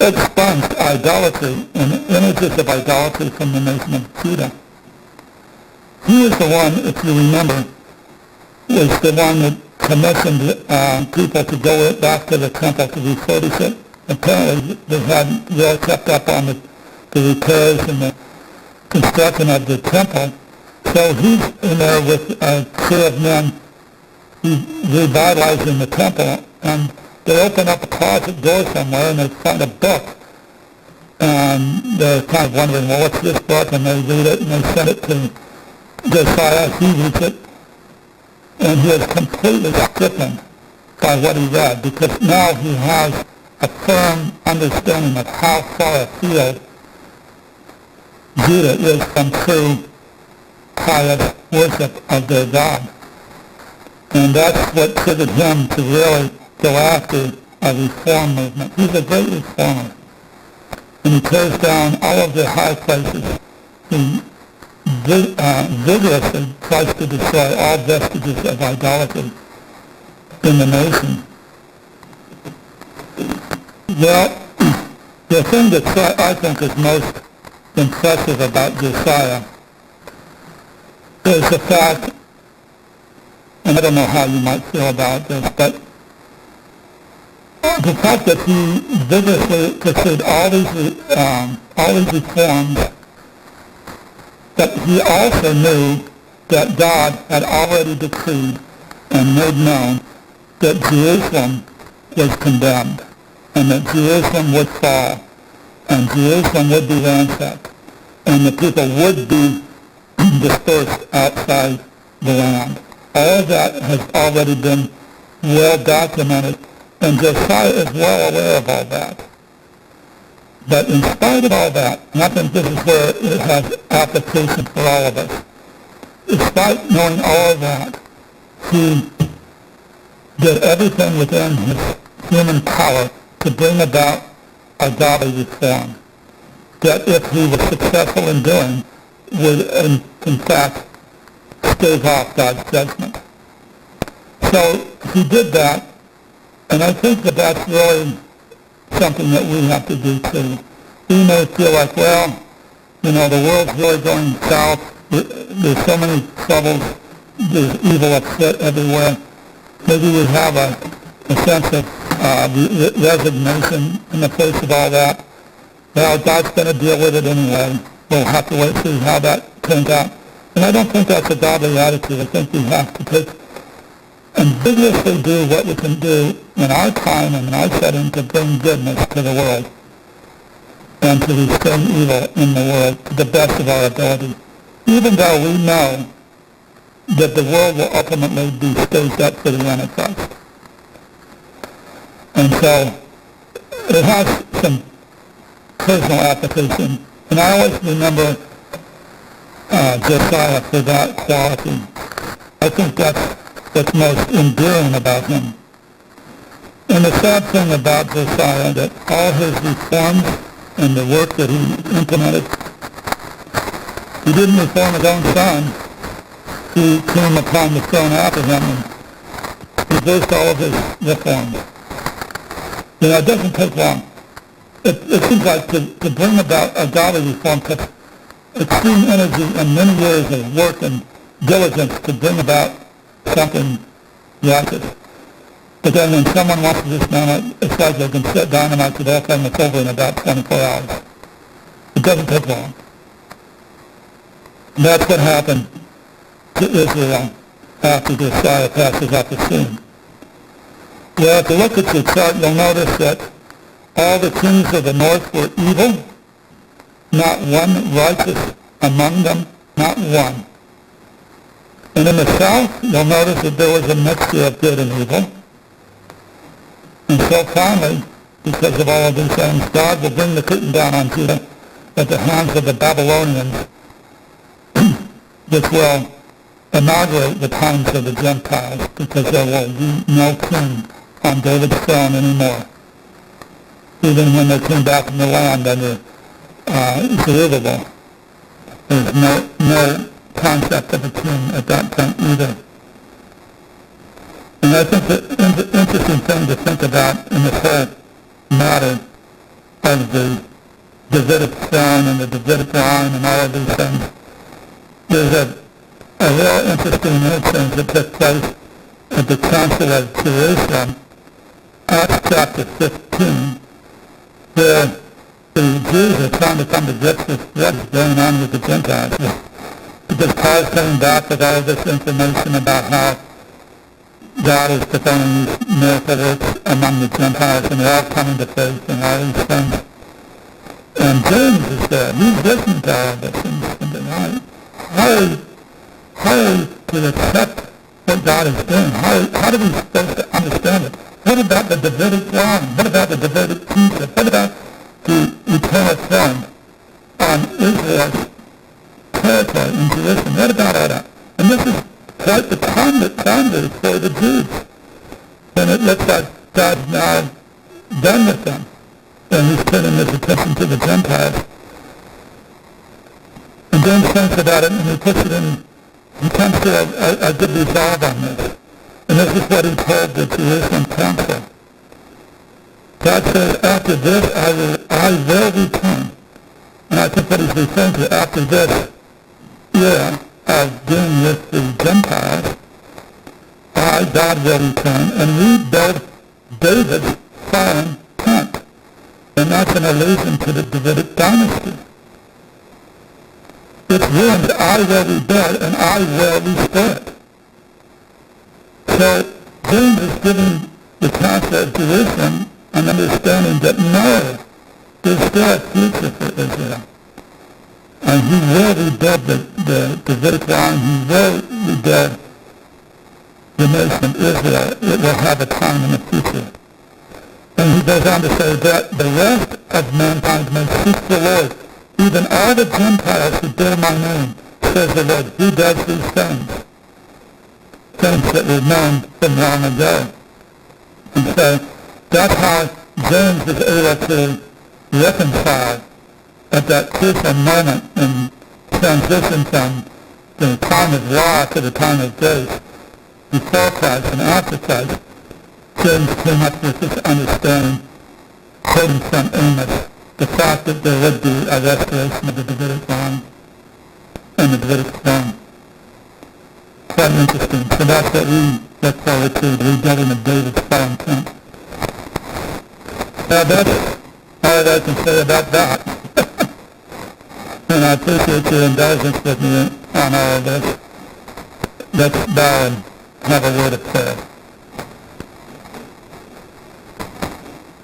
B: expunged idolatry and images of idolatry from the nation of Judah. He is the one, if you remember, was the one that commissioned people to go back to the temple to refurbish it. Apparently they hadn't really kept up on the repairs and the construction of the temple. So he's in there with a crew of men revitalizing the temple, and they open up a closet door somewhere and they find a book. And they're kind of wondering, well, what's this book? And they read it and they send it to Josiah. He reads it, and he is completely stricken by what he read, because now he has a firm understanding of how far afield Judah is from true pious worship of their God. And that's what triggered him to really go after a reform movement. He's a great reformer. And he tears down all of the high places. He vigorously tries to destroy all vestiges of idolatry in the nation. Well, the thing that I think is most impressive about Josiah is the fact, and I don't know how you might feel about this, but the fact that he vigorously pursued all these reforms, that he also knew that God had already decreed and made known that Jerusalem was condemned, and that Jerusalem would fall, and Jerusalem would be ransacked, and the people would be dispersed outside the land. All of that has already been well documented, and Josiah is well aware of all that. But in spite of all that, and I think this is where it has application for all of us, despite knowing all of that, he did everything within his human power to bring about a godly reform that, if he was successful in doing, would in fact stave off God's judgment. So he did that, and I think that that's really something that we have to do too. We may feel like, well, the world's really going south. There's so many troubles. There's evil afoot everywhere. Maybe we have a sense of resignation in the face of all that. Well, God's going to deal with it anyway. We'll have to wait and see how that turns out. And I don't think that's a godly attitude. I think we have to take and vigorously do what we can do in our time and in our setting to bring goodness to the world and to restrain evil in the world to the best of our ability, even though we know that the world will ultimately be staged up for the Antichrist. And so it has some personal application. And I always remember Josiah for that quality. I think that's what's most endearing about him. And the sad thing about Josiah, that all his reforms and the work that he implemented, he didn't reform his own son. He came upon the throne after him and reversed all of his reforms. It doesn't take long. It seems like to bring about a godly reform takes extreme energy and many years of work and diligence to bring about something righteous. But then when someone wants to dismantle it, it's like they can set dynamite to the whole thing that's over in about 24 hours. It doesn't take long. And that's what happened to Israel after Josiah passes off the scene. Well, if you look at the chart, you'll notice that all the kings of the north were evil, not one righteous among them, not one. And in the south, you'll notice that there was a mixture of good and evil. And so finally, because of all of these things, God will bring the curtain down on Judah at the hands of the Babylonians, which will inaugurate the times of the Gentiles, because there will be no king on David's throne anymore. Even when they came back from the land under Zerubbabel, There's no concept of a king at that point either. And I think the interesting thing to think about in this whole matter of the Davidic throne and the Davidic line and all of these things, there's a real interesting instance that took place at the Council of Jerusalem, Acts chapter 15, where the Jews are trying to come to grips with what is going on with the Gentiles. Because Paul's coming back with all this information about how God is performing these miracle works among the Gentiles, and they're all coming to faith and all these things. And James is there. He's listening to all this and thinking, how do we accept what God is doing? How do we supposed to understand it? What about the Davidic line? What about the Davidic priesthood? What about the eternal throne on Israel's territory in Jerusalem? What about all that? And this is quite the time for the Jews. And it looks like God's now done with them. And he's turning his attention to the Gentiles. And James thinks about it and he puts it in, he comes to a good resolve on this. And this is what he told the Jerusalem council. God says, after this I will return. And I think what he's referring to, after this era of doing with the Gentiles, God will return and rebuild David's fallen tent. And that's an allusion to the Davidic dynasty. It's ruined, I will rebuild and I will restore it. So James is giving the Council of Jerusalem an understanding that no, there's still a future for Israel. And he will rebuild the Davidic line, he will rebuild the nation of Israel. It will have a time in the future. And he goes on to say that the rest of mankind may seek the Lord, even all the Gentiles who bear my name, says the Lord, who does these things? Things that were known from long ago. And so that's how James is able to reconcile at that crucial moment in transition from the time of law to the time of grace, before Christ and after Christ. James came up with this understanding, quoting from Amos, the fact that there would be a restoration of the Davidic line and the Davidic throne. Quite interesting. So that's what we look forward to, the rebuilding of David's fallen tent. Now that's all I can say about that. And I appreciate your indulgence with me on all of this. Let's bow and have a word of prayer.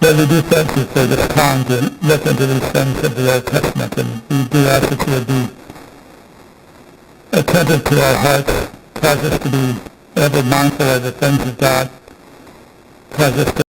B: Lord, we do thank you for this time to listen to these things of the Old Testament, and we do ask that you would be attentive to our hearts, cause us to be ever mindful of the things of God, cause us to